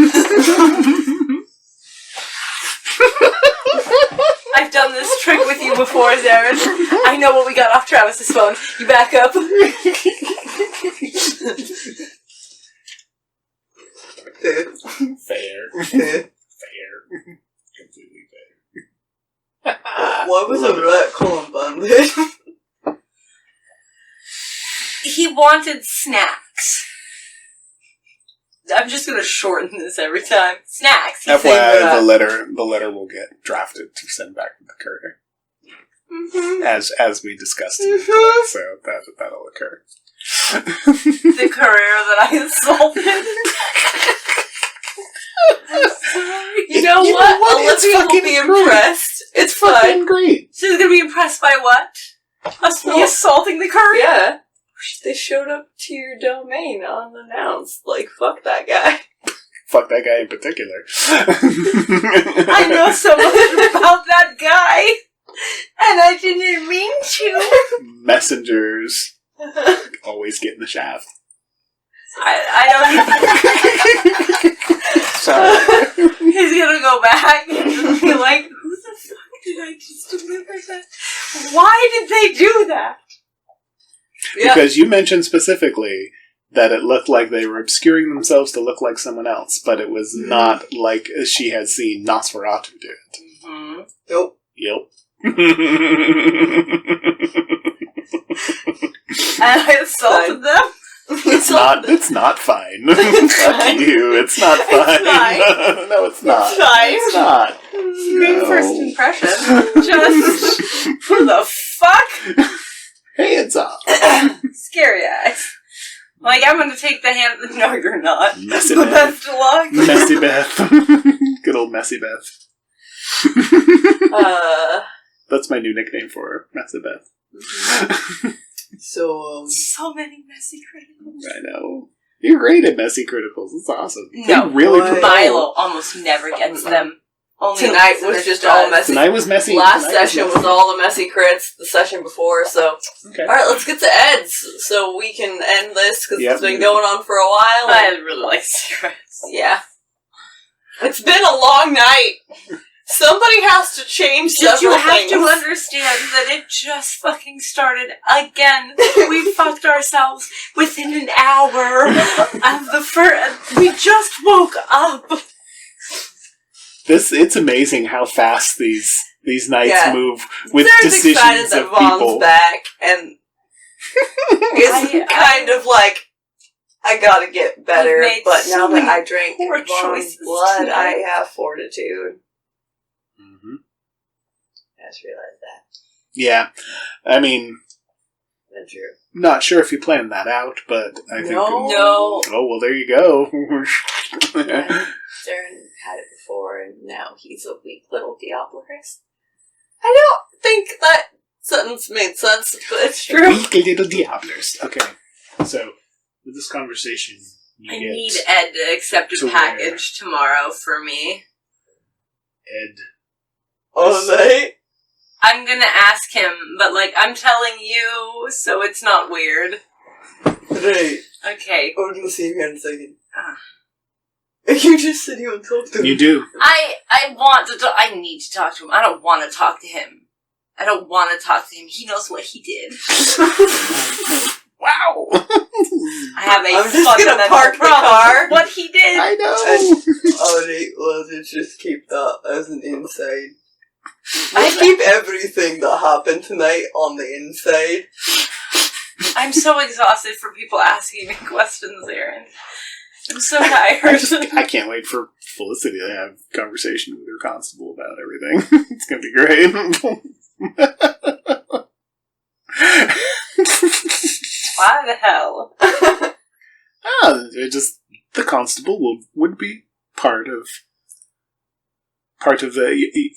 I've done this trick with you before, Zaren. I know what we got off Travis's phone. You back up. Fair. Completely fair. Why was a rat calling Bandit? He wanted snacks. I'm just gonna shorten this every time. Snacks. He said, FYI, the letter will get drafted to send back to the courier. mm-hmm. As we discussed in the class, so that'll occur. The courier that I insulted. I'm sorry. You know what? Olivia will be impressed. It's fucking fun. great. She's gonna be impressed by what? Us me assaulting the courier? Yeah. They showed up to your domain unannounced. Like, fuck that guy. Fuck that guy in particular. I know so much about that guy, and I didn't mean to. Messengers always get in the shaft. I don't even... Sorry. He's gonna go back and be like, who the fuck did I just deliver that? Why did they do that? Because you mentioned specifically that it looked like they were obscuring themselves to look like someone else, but it was not like she had seen Nosferatu do it. Mm-hmm. Nope. Yep. And I assaulted them. It's not fine. Fuck you. It's not fine. fine. No, it's not. It's fine. It's not. Great first impression. Just, who the fuck? Hands up. Scary eyes. Like, I'm gonna take the hand. No, you're not. Messy But Beth. best of luck. Messy Beth. Good old Messy Beth. That's my new nickname for her. Messy Beth. So, So many messy criticals. I know. You're great at messy criticals. It's awesome. No, They really Why? Milo almost never gets them. Only Tonight Elizabeth was just does. all messy. Tonight was messy. Last Tonight session was all the messy crits, the session before, so... Okay. Alright, let's get to Ed's, so we can end this, because Yep. it's been going on for a while. I And, really like secrets. yeah. It's been a long night. Somebody has to change Did several you have things. to understand that it just fucking started again? We fucked ourselves within an hour of the first... We just woke up. It's amazing how fast these nights Yeah. move with There's excited decisions that of Vaughn's people. back, and it's kind of like, I gotta get better, You've made but so now that many I drank poor Vaughn's choices blood, tonight. I have fortitude. Mm-hmm. I just realized that. Yeah. I mean, That's true. not sure if you planned that out, but I think... No. No. Oh, well, there you go. Zaren had it before, and now he's a weak little Diablerist. I don't think that sentence made sense, but it's true. Weak little diablers. Okay. So, with this conversation, you I get need Ed to accept to a package tomorrow for me. Ed. All night? I'm gonna ask him, but I'm telling you, so it's not weird. Right. Okay. I'm gonna see him here in a second. Ah. You just sit here and talk to him. You do. I want to talk. I need to talk to him. I don't want to talk to him. I don't want to talk to him. He knows what he did. Wow. I have a I'm just gonna fundamental park the problem car. with what he did. I know. Alright, well, let's just keep that as an inside. I- Let's keep everything that happened tonight on the inside. I'm so exhausted for people asking me questions, Aaron. I'm so tired. I can't wait for Felicity to have a conversation with her constable about everything. It's going to be great. Why the hell? It just the constable would be part of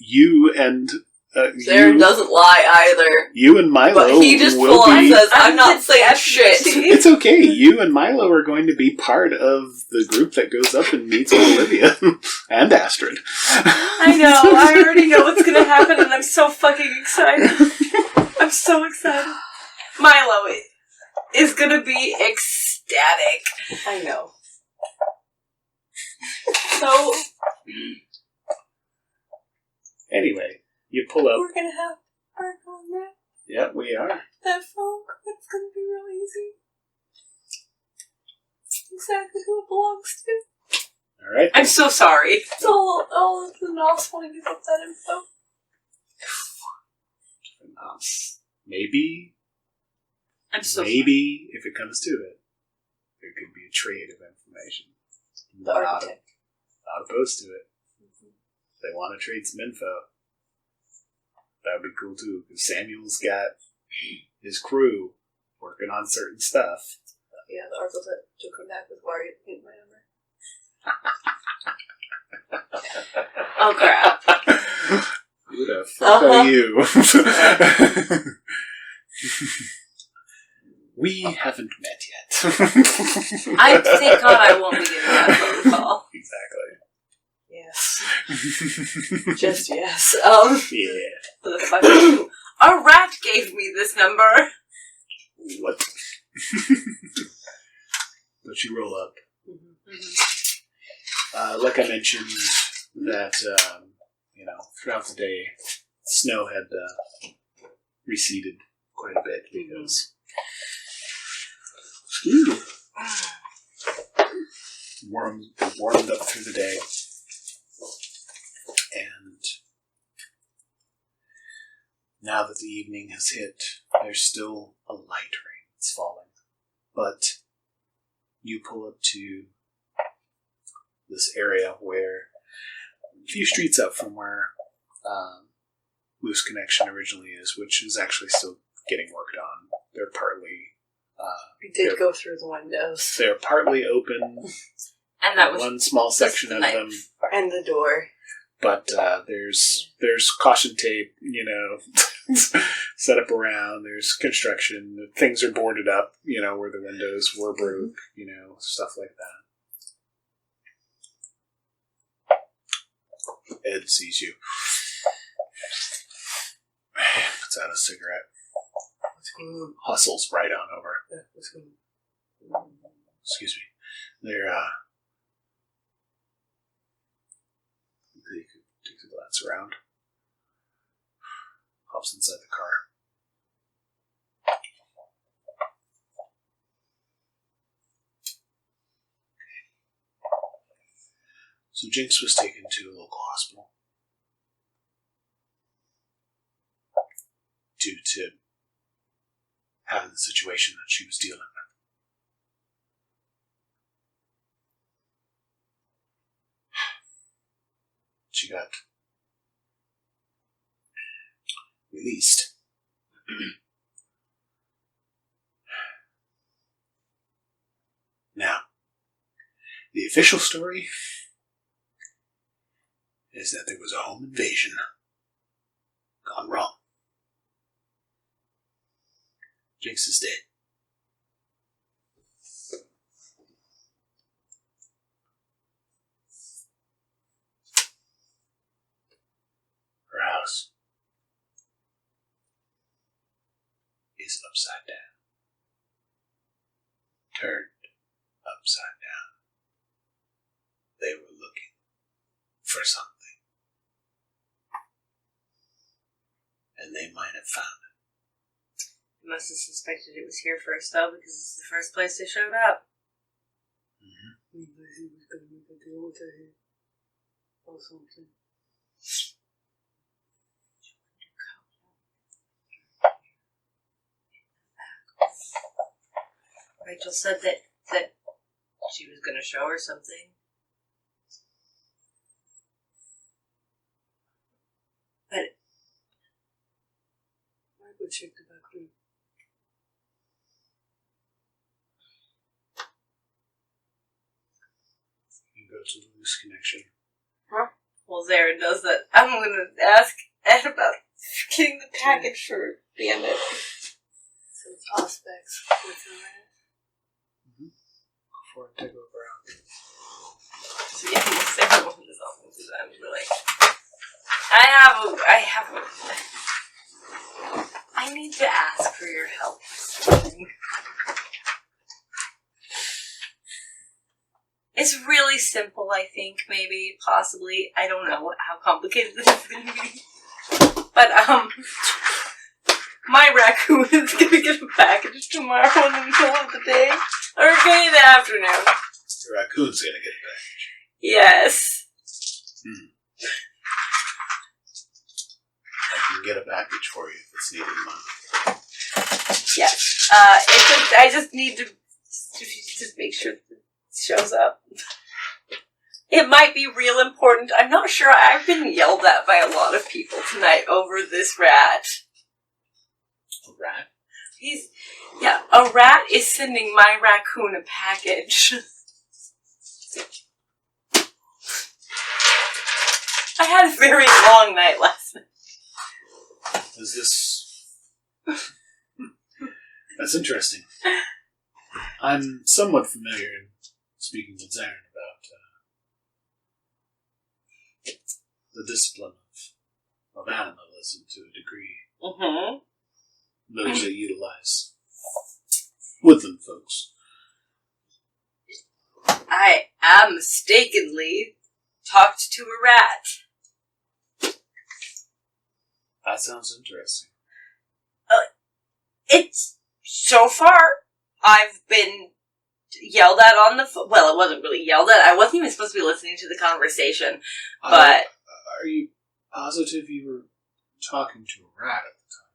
you and Zaren doesn't lie either. you and Milo. But he just will full on be. says, I'm I'm not the saying shit. deputy. It's okay. You and Milo are going to be part of the group that goes up and meets with Olivia and Astrid. I know. I already know what's gonna happen, and I'm so fucking excited. I'm so excited. Milo is gonna be ecstatic. I know. So Anyway, you pull up. We're gonna have work on that. Yeah, we are. That phone, it's gonna be real easy. Exactly who it belongs to. All right. I'm so sorry. It's all of the Nos want to give up that info. Maybe, if it comes to it, there could be a trade of information. The architect. Not opposed to it. If they want to trade some info, that would be cool too, because Samuel's got his crew working on certain stuff. Yeah, the architect took him back with Mario in my number. Oh crap. Who the fuck are you? We haven't met yet. I thank God I won't be getting that phone call. Exactly. Yes. Just yes. Yeah. For the fuck you. A rat gave me this number. What? But you roll up. Like I mentioned, that throughout the day, snow had receded quite a bit because warmed up through the day, and now that the evening has hit, there's still a light rain that's falling, but you pull up to this area where a few streets up from where Loose Connection originally is, which is actually still getting worked on. They're partly We did go through the windows. they're partly open, And that was one small section of night. them, And the door. but there's caution tape, set up around. There's construction. Things are boarded up, where the windows were broke, stuff like that. Ed sees you. Puts out a cigarette. What's going on? Hustles right on over. Yeah, what's going on? Excuse me. They're, he takes a glance around. Hops inside the car. So Jinx was taken to a local hospital due to having the situation that she was dealing with. she got released. Now, the official story is that there was a home invasion gone wrong. Jinx is dead. Her house is upside down. Turned upside down. They were looking for something. And they might have found it. You must have suspected it was here first, though, because it's the first place they showed up. Mm-hmm. He was going to make a deal with her or something. Rachel said that she was going to show her something. But I go check the back room. You go to the loose connection. well, Zaren does that. I'm going to ask Ed about getting the package for Bandit. So it's aspects. What's in there? Before I take over out. So yeah, the second one is open to them. Really, I need to ask for your help. It's really simple, I think, maybe, possibly. I don't know how complicated this is going to be. But, my raccoon is going to get a package tomorrow in the middle of the day. Or maybe in the afternoon. Your raccoon's gonna get it back. Yes. I can get a package for you if it's needed money. Yes. I just need to just make sure that it shows up. It might be real important. I'm not sure. I've been yelled at by a lot of people tonight over this rat. A rat? A rat is sending my raccoon a package. I had a very long night last night. Is this... That's interesting. I'm somewhat familiar in speaking with Zaren about the discipline of animalism to a degree. Mm-hmm. Those that utilize woodland folks. I mistakenly talked to a rat. That sounds interesting. It's so far I've been yelled at on the phone. Well, it wasn't really yelled at. I wasn't even supposed to be listening to the conversation. But are you positive you were talking to a rat at the time?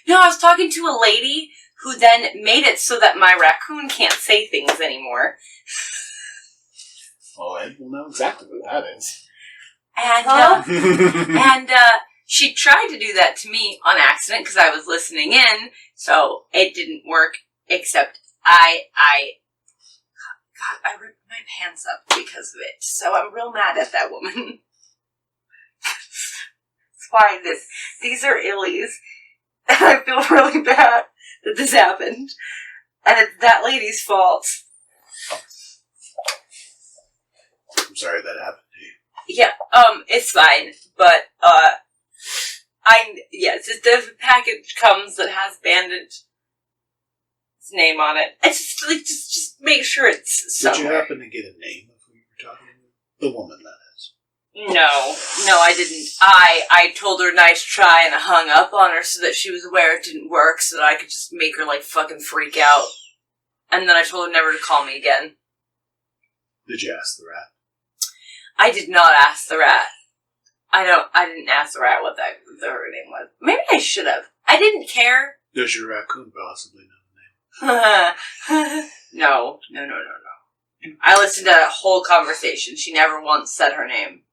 no, I was talking to a lady who then made it so that my raccoon can't say things anymore. Oh, Ed will know exactly what that is. And she tried to do that to me on accident because I was listening in, so it didn't work. Except I ripped my pants up because of it. So I'm real mad at that woman. That's why these are illies, and I feel really bad that this happened, and it's that lady's fault. I'm sorry that happened to you. Yeah, it's fine, but, if the package comes that has Bandit's name on it, it's just make sure it's somewhere. Did you happen to get a name of who you were talking to? The woman, that is. No, I didn't. I told her nice try and I hung up on her so that she was aware it didn't work so that I could just make her, fucking freak out. And then I told her never to call me again. Did you ask the rat? I did not ask the rat. I didn't ask the rat what her name was. Maybe I should have. I didn't care. Does your raccoon possibly know the name? No. I listened to that whole conversation. She never once said her name.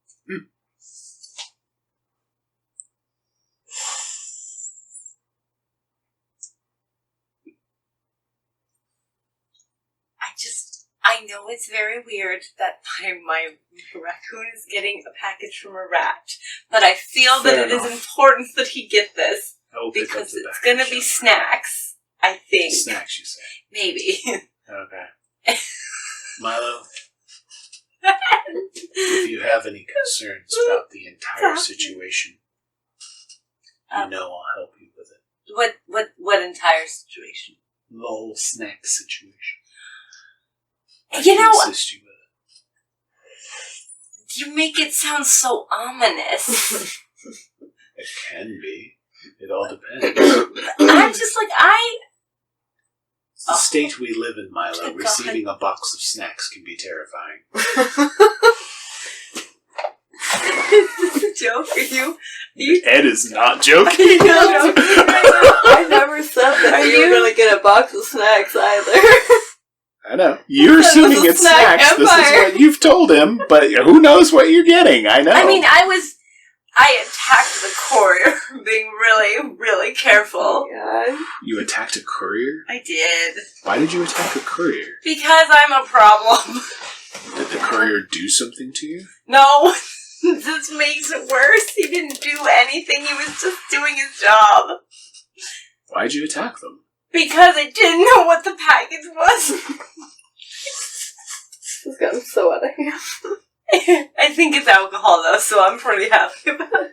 I know it's very weird that my raccoon is getting a package from a rat, but I feel that it is important that he get this because it's going to be snacks, I think. Snacks, you say? Maybe. Okay. Milo, if you have any concerns about the entire situation, you know I'll help you with it. What entire situation? The whole snack situation. I You can know, assist you with it. you make it sound so ominous. It can be. It all depends. I'm just like, It's the state we live in, Milo. God. Receiving a box of snacks can be terrifying. Is this a joke? Are you Ed is not joking. I never said that you were going to get a box of snacks either. I know. You're assuming it's snack snacks. This is empire. what you've told him, but who knows what you're getting? I know. I mean, I attacked the courier, being really, really careful. God. You attacked a courier? I did. Why did you attack a courier? Because I'm a problem. Did the courier do something to you? No, this makes it worse. He didn't do anything. He was just doing his job. Why'd you attack them? Because I didn't know what the package was. This has gotten so out of hand. I think it's alcohol, though, so I'm pretty happy about it.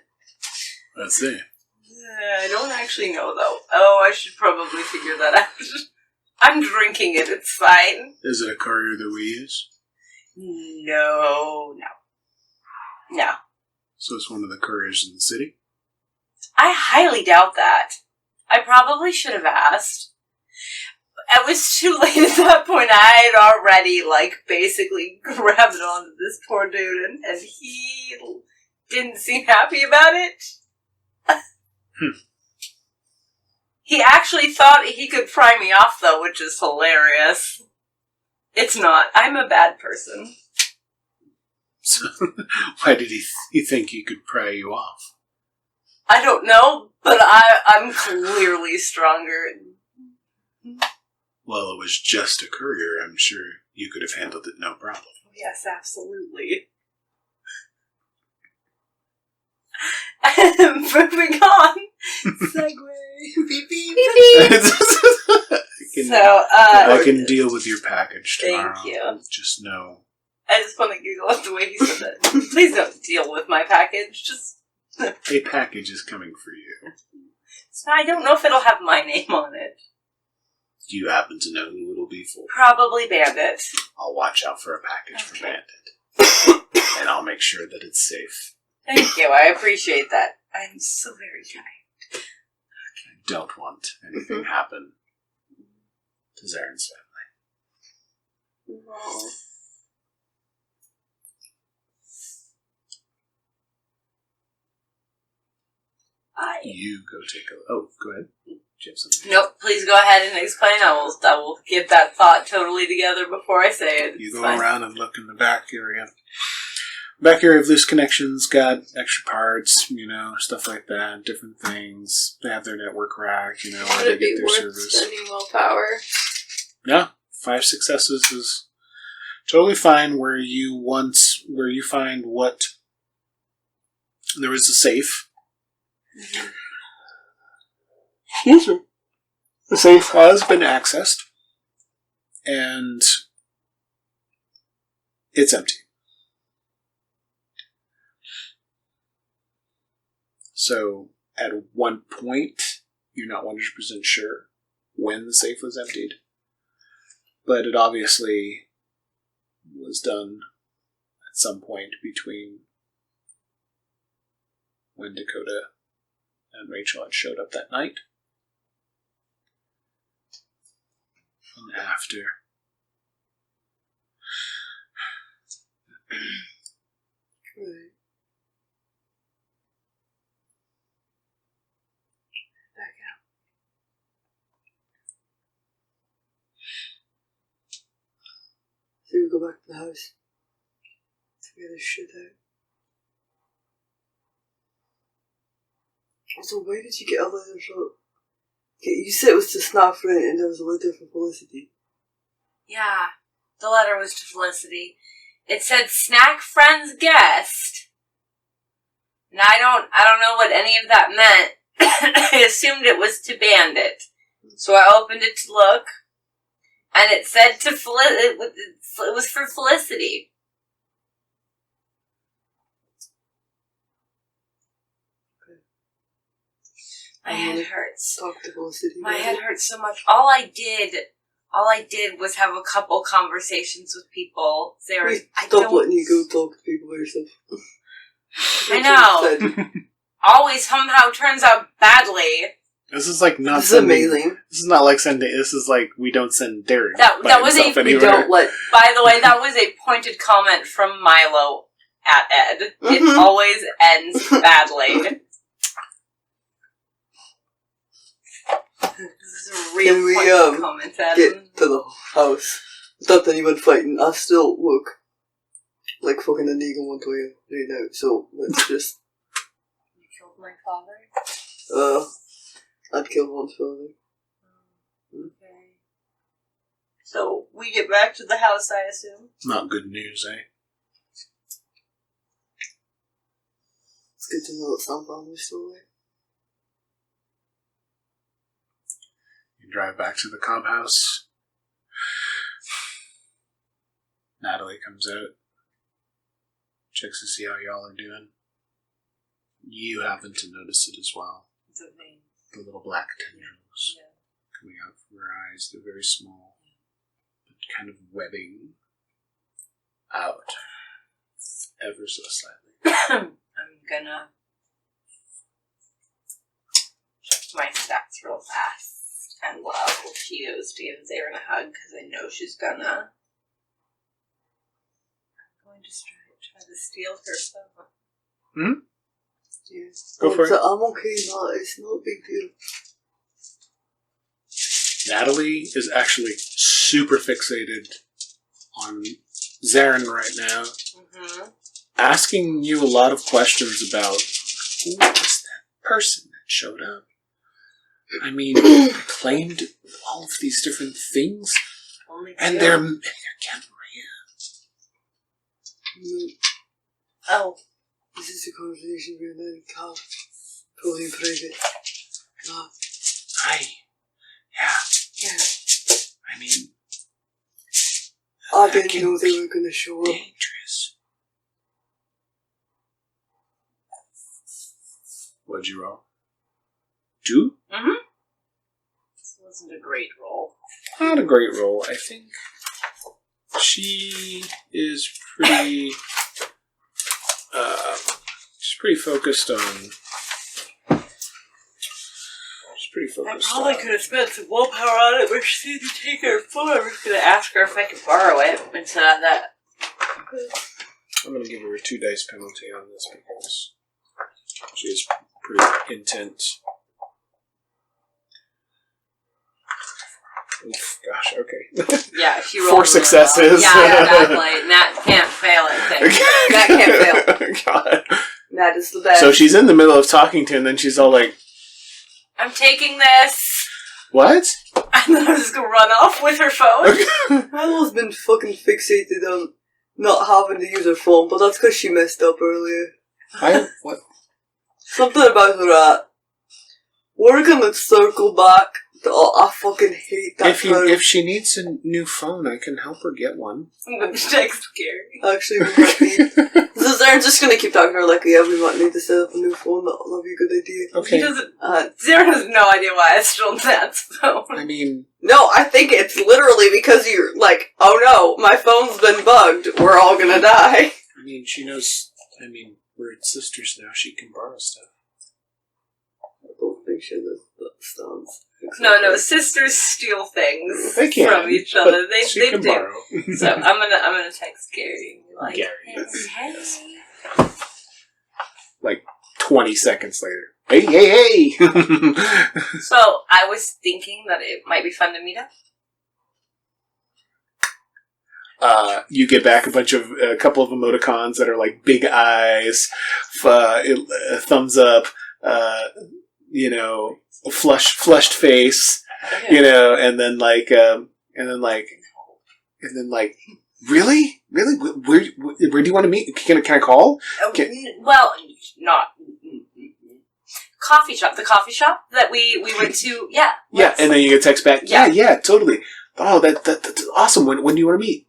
Let's see. I don't actually know, though. Oh, I should probably figure that out. I'm drinking it. It's fine. Is it a courier that we use? No. So it's one of the couriers in the city? I highly doubt that. I probably should have asked. It was too late at that point. I had already, basically grabbed onto this poor dude, and he didn't seem happy about it. He actually thought he could pry me off, though, which is hilarious. It's not. I'm a bad person. So, why did he think he could pry you off? I don't know, but I'm clearly stronger. Well, it was just a courier. I'm sure you could have handled it no problem. Yes, absolutely. Moving on. Segway. Beep, beep. I can deal with your package tomorrow. Thank you. Just know. I just want to giggle at the way he said that. Please don't deal with my package. Just. A package is coming for you. So I don't know if it'll have my name on it. Do you happen to know who it'll be for? Probably Bandit. I'll watch out for a package for Bandit. And I'll make sure that it's safe. Thank you. I appreciate that. I'm so very kind. I don't want anything happen to Zaren's family. No. You go take a... Oh, go ahead. Do you have something? Nope, please go ahead and explain. I will get that thought totally together before I say it. You It's go fine. around and look in the back area. Back area of loose connections, got extra parts, stuff like that, different things. They have their network rack, where Would they it be get their worth service. spending willpower? Yeah, 5 successes is totally fine. Where you find what there is a safe. Excuse me. The safe has been accessed, and it's empty. So, at one point, you're not 100% sure when the safe was emptied, but it obviously was done at some point between when Dakota and Rachel had showed up that night and after. Right. Back out. So we go back to the house. Figure this shit out. Also, why did you get a letter from... Okay, you said it was to Snapfront and there was a letter from Felicity. Yeah. The letter was to Felicity. It said, "Snack friend's guest." And I don't know what any of that meant. I assumed it was to Bandit. So I opened it to look, and it said it was for Felicity. My head hurts. Talk to Felicity. My head hurts so much. All I did was have a couple conversations with people. Stop letting you go talk to people by yourself. I know. Always somehow turns out badly. This is like not. This is amazing. This is not like sending. This is like we don't send Derek. That was a. We don't let. By the way, that was a pointed comment from Milo at Ed. Mm-hmm. It always ends badly. This is a real Can we, pointed comment, Ed. Get to the house without anyone fighting. I still look like fucking an eagle one way right now. So let's just. You killed my father? I'd kill one's father. Okay. So, we get back to the house, I assume? Not good news, eh? It's good to know that some family's still alive. You drive back to the Cobb house. Natalie comes out. Checks to see how y'all are doing. You happen to notice it as well. It's a vein. The little black tendrils coming out from her eyes. They're very small, but kind of webbing out ever so slightly. I'm gonna check my stats real fast and while she goes to give Zaren a hug because I know she's gonna. I'm going to try to steal her phone. Yeah. Go for it. I'm okay, no, it's no big deal. Natalie is actually super fixated on Zaren right now, asking you a lot of questions about who was that person that showed up. I mean, claimed all of these different things, and they're Camarilla. Oh. This is a conversation we're going to have fully in private. Yeah. I mean, I didn't know they were going to show up. Dangerous. What'd you roll? 2? Mm-hmm. This wasn't a great roll. Not a great roll. I think she is pretty. She's pretty focused on. She's pretty focused. I probably could have spent some willpower on it, but she didn't take her phone. I was going to ask her if I could borrow it instead of that. I'm going to give her a 2 dice penalty on this because she is pretty intent. Oof, gosh, okay. Yeah, she rolled 4 really successes. Well. Yeah, exactly. Nat can't fail at things. Nat can't fail. God. That is the best. So she's in the middle of talking to him, and then she's all like, I'm taking this. what? And then I'm just going to run off with her phone. Milo's been fucking fixated on not having to use her phone, but that's because she messed up earlier. What? Something about her at. We're gonna circle back to, I fucking hate that crowd. If she needs a new phone, I can help her get one. I'm going to text Gary. Actually, we might need. So they're just gonna keep talking to her like, yeah, we might need to set up a new phone. That'll be a good idea. Okay. He doesn't. Zaren has no idea why I stole Nat's phone. I mean, No, I think it's literally because you're like, oh no, my phone's been bugged. We're all gonna die. I mean, she knows. I mean, we're sisters now. She can borrow stuff. I don't think she understands. No, sisters steal things They can, from each other. but They she can do. borrow. So I'm gonna text Gary and be like, Gary. hey. Like 20 seconds later. Hey! So I was thinking that it might be fun to meet up. You get back a couple of emoticons that are like big eyes, thumbs up, flushed face, and then like And then like, really? Where do you want to meet? Can I call? Well, not coffee shop. The coffee shop that we went to. Yeah. Yeah, and then you get text back. Yeah, totally. Oh, that's awesome. When do you want to meet?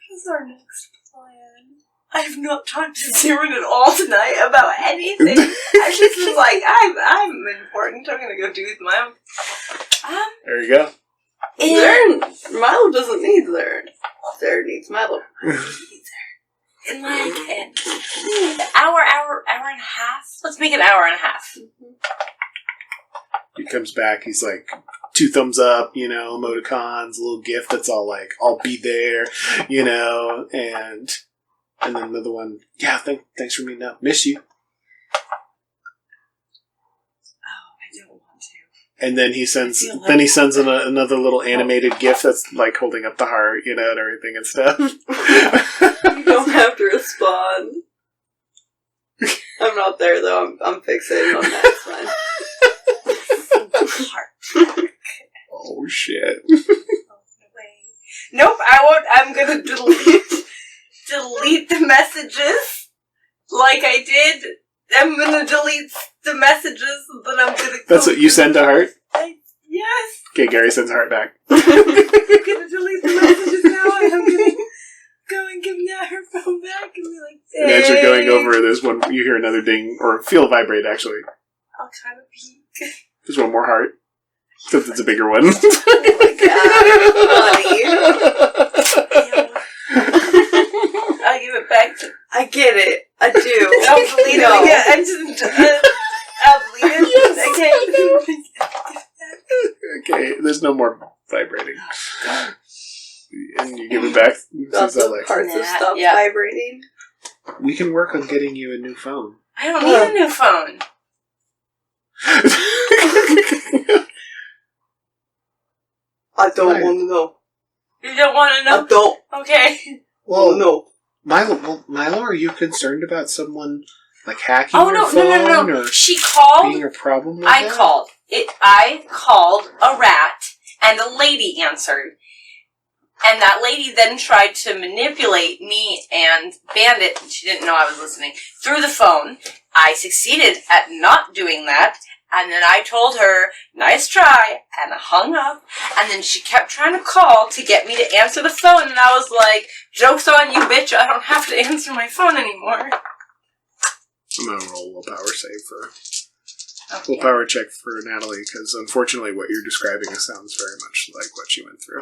What is our next plan? I have not talked to Zaren at all tonight about anything. I just was like, I'm important. I'm gonna go do my own. There you go. Milo doesn't need Zaren. Zaren needs Milo. In like an hour and a half. Let's make it an hour and a half. He comes back. He's like 2 thumbs up, emoticons, a little gift that's all like, "I'll be there," and then another one. Yeah, thanks for meeting up. Miss you. I don't want to. And then he sends another little animated GIF that's like holding up the heart, and everything and stuff. You don't have to respond. I'm not there though. I'm fixated on that. It's fine. Heart. Oh shit. Nope, I won't. I'm gonna delete the messages like I did. I'm gonna delete the messages, but I'm gonna. That's what you send to Heart? Yes. Okay, Gary sends Heart back. I'm gonna delete the messages now, and I'm gonna go and give Nat her phone back and be like, "Hey." And as you're going over, there's one. You hear another ding or feel a vibrate. Actually, I'll kind of peek. there's one more heart. Since it's a bigger one. Oh my god, I'll give it back to. I get it. I do. I'll delete it again. I just. I'll delete it. Okay, there's no more vibrating. And you give it back. Got the parts have stopped vibrating. We can work on getting you a new phone. I don't need a new phone. I don't want to know. You don't want to know? I don't. Okay. Well, no. Milo, are you concerned about someone like hacking Oh, your no, phone no. or She called. being a problem with I that? called. I called a rat, and a lady answered. And that lady then tried to manipulate me and Bandit, she didn't know I was listening, through the phone. I succeeded at not doing that, and then I told her, "Nice try," and I hung up. And then she kept trying to call to get me to answer the phone, and I was like, "Joke's on you, bitch, I don't have to answer my phone anymore." I'm gonna roll a willpower save for Okay. willpower check for Natalie, because unfortunately what you're describing sounds very much like what she went through.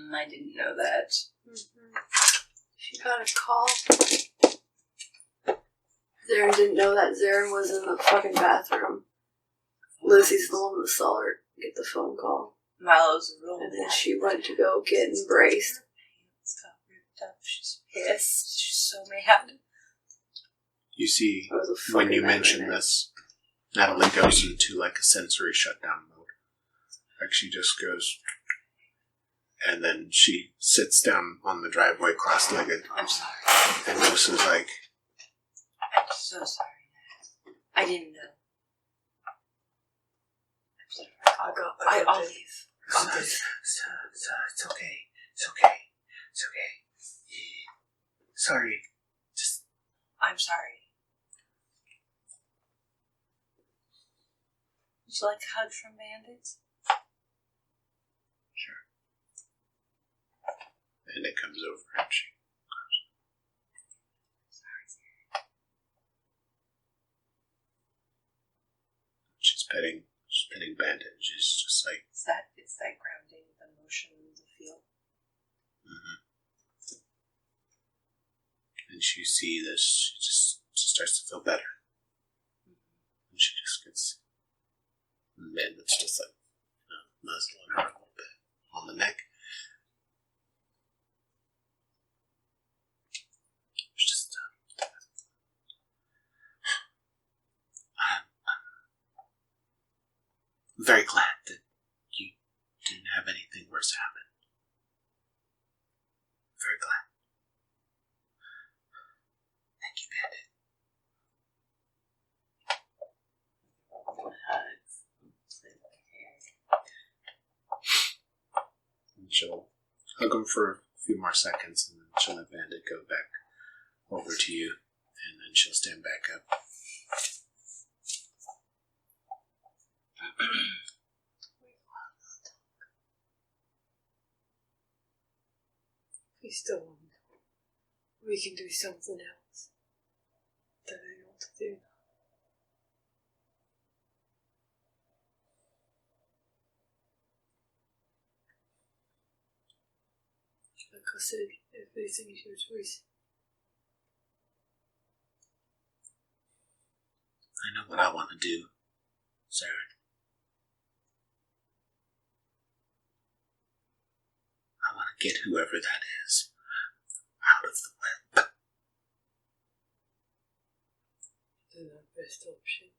I didn't know that. She got a call. Zaren didn't know that Zaren was in the fucking bathroom. Lucy's the one that saw her get the phone call. Milo's real And then she went to go get embraced. got ripped up. She's pissed. She's so mad. You see, It was a when fucking you mention nightmare. this, Natalie goes into like a sensory shutdown mode. Like she just goes, and then she sits down on the driveway cross-legged. I'm sorry. And just is like, I'm so sorry. I didn't know. I'm sorry. I'll leave. It's okay. It's okay. It's okay. Sorry. I'm sorry. Would you like a hug from Bandits? Sure. And it comes over and she goes. She's petting Bandit. She's just like, It's that grounding, the motion, the feel. mm-hmm. And she see this, she just starts to feel better. And she just gets, and it's just like, nuzzling her a little bit on the neck. It's just, I'm very glad that you didn't have anything worse happen. Very glad. Thank you, Bandit. she'll hug him for a few more seconds, and then she'll have Bandit go back over to you, and then she'll stand back up. We still want to go. We can do something else. That I know what to do. Like I said, everything's your choice. I know what I want to do, Zaren. I want to get whoever that is out of the web. Then our best option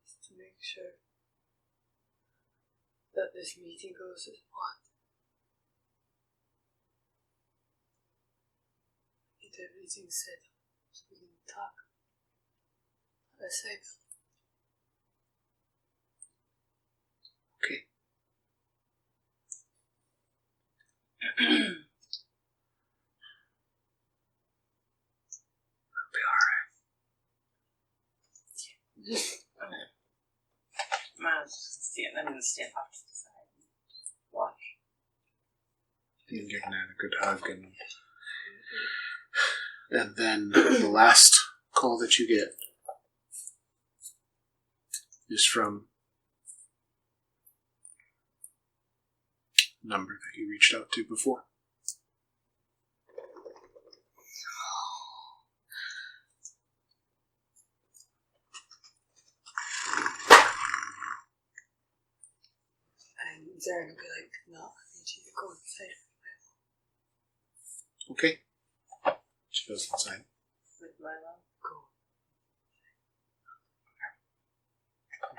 is to make sure that this meeting goes as planned. Get everything set up so we can talk. Let's say Okay. It'll be alright. I'm going to stand off to the side and watch. You can give Nan a good hug, and then the last call that you get is from a number that you reached out to before. and Zaren will be like, no, I need you to go inside. Okay. She goes inside. With Milo. Go.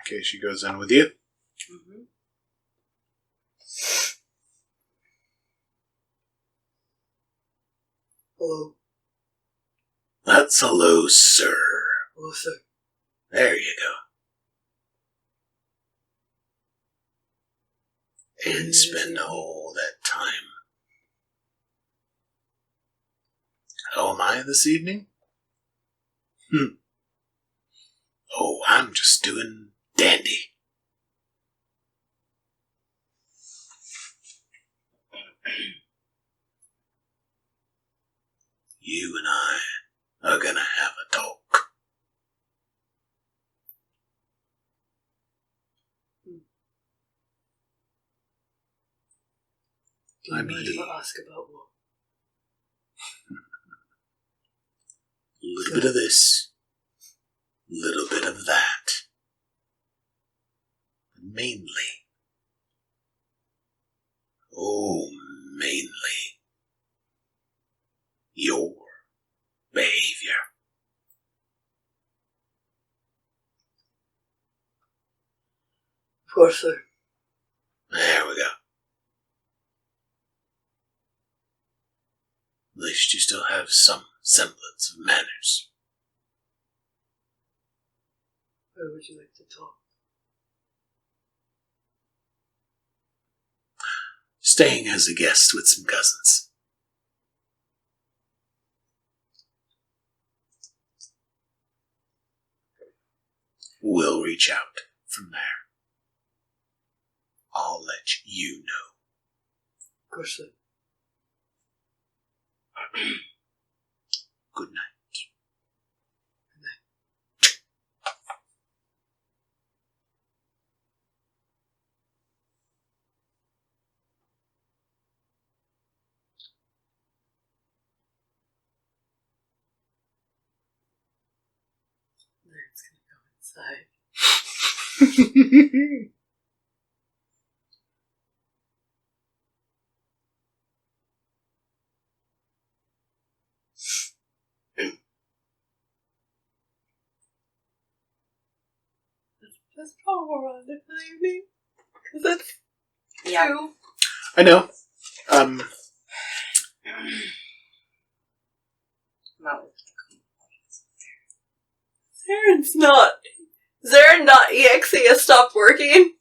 Okay, she goes in with you. Mm-hmm. Hello. That's hello, sir. Hello, sir. There you go. And spend all that time. How am I this evening? Oh, I'm just doing dandy. You and I are gonna have a talk. Do you mind if I ask about what? A little bit of this, a little bit of that. Mainly, your behavior. Of course, sir. There we go. At least you still have some semblance of manners. Where would you like to talk? Staying as a guest with some cousins. We'll reach out from there. I'll let you know. Of course, sir. Good night. Zaren's gonna go inside. That's probably around the evening. Because that's Yeah. 2. I know. Zaren's not. Zaren.exe has stopped working.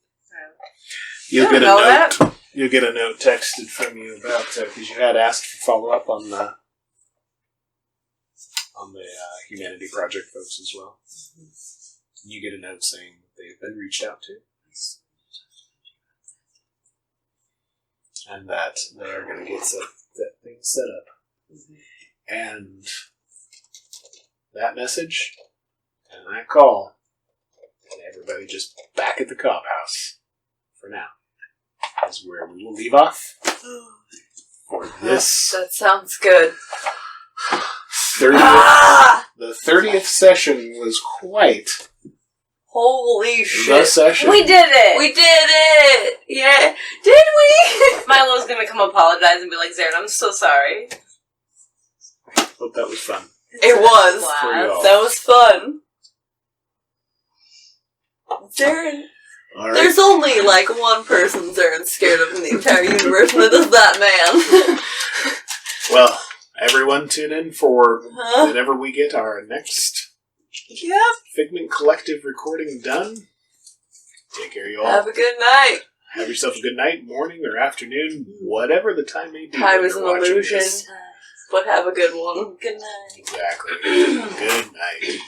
You'll get a know note. that. You'll get a note texted from you about because you had asked for follow up on the Humanity Project folks as well. You get a note saying they've been reached out to, and that they are going to get that thing set up. And that message and that call, and everybody just back at the cop house for now, is where we will leave off for this. That sounds good. 30th, the 30th session was quite Holy the shit. session. We did it! We did it! Yeah. Did we? Milo's gonna come apologize and be like, Zaren, I'm so sorry. Hope that was fun. It was. Wow. For you all. That was fun. Zaren. All right. There's only like one person Zaren's scared of in the entire universe, and it is that man. Well, everyone tune in for Huh? whenever we get our next Yep. Figment Collective recording done. Take care, you all. Have a good night. Have yourself a good night, morning, or afternoon, whatever the time may be. Time when is you're an watching illusion. this. But have a good one. Good night. Exactly. Good night.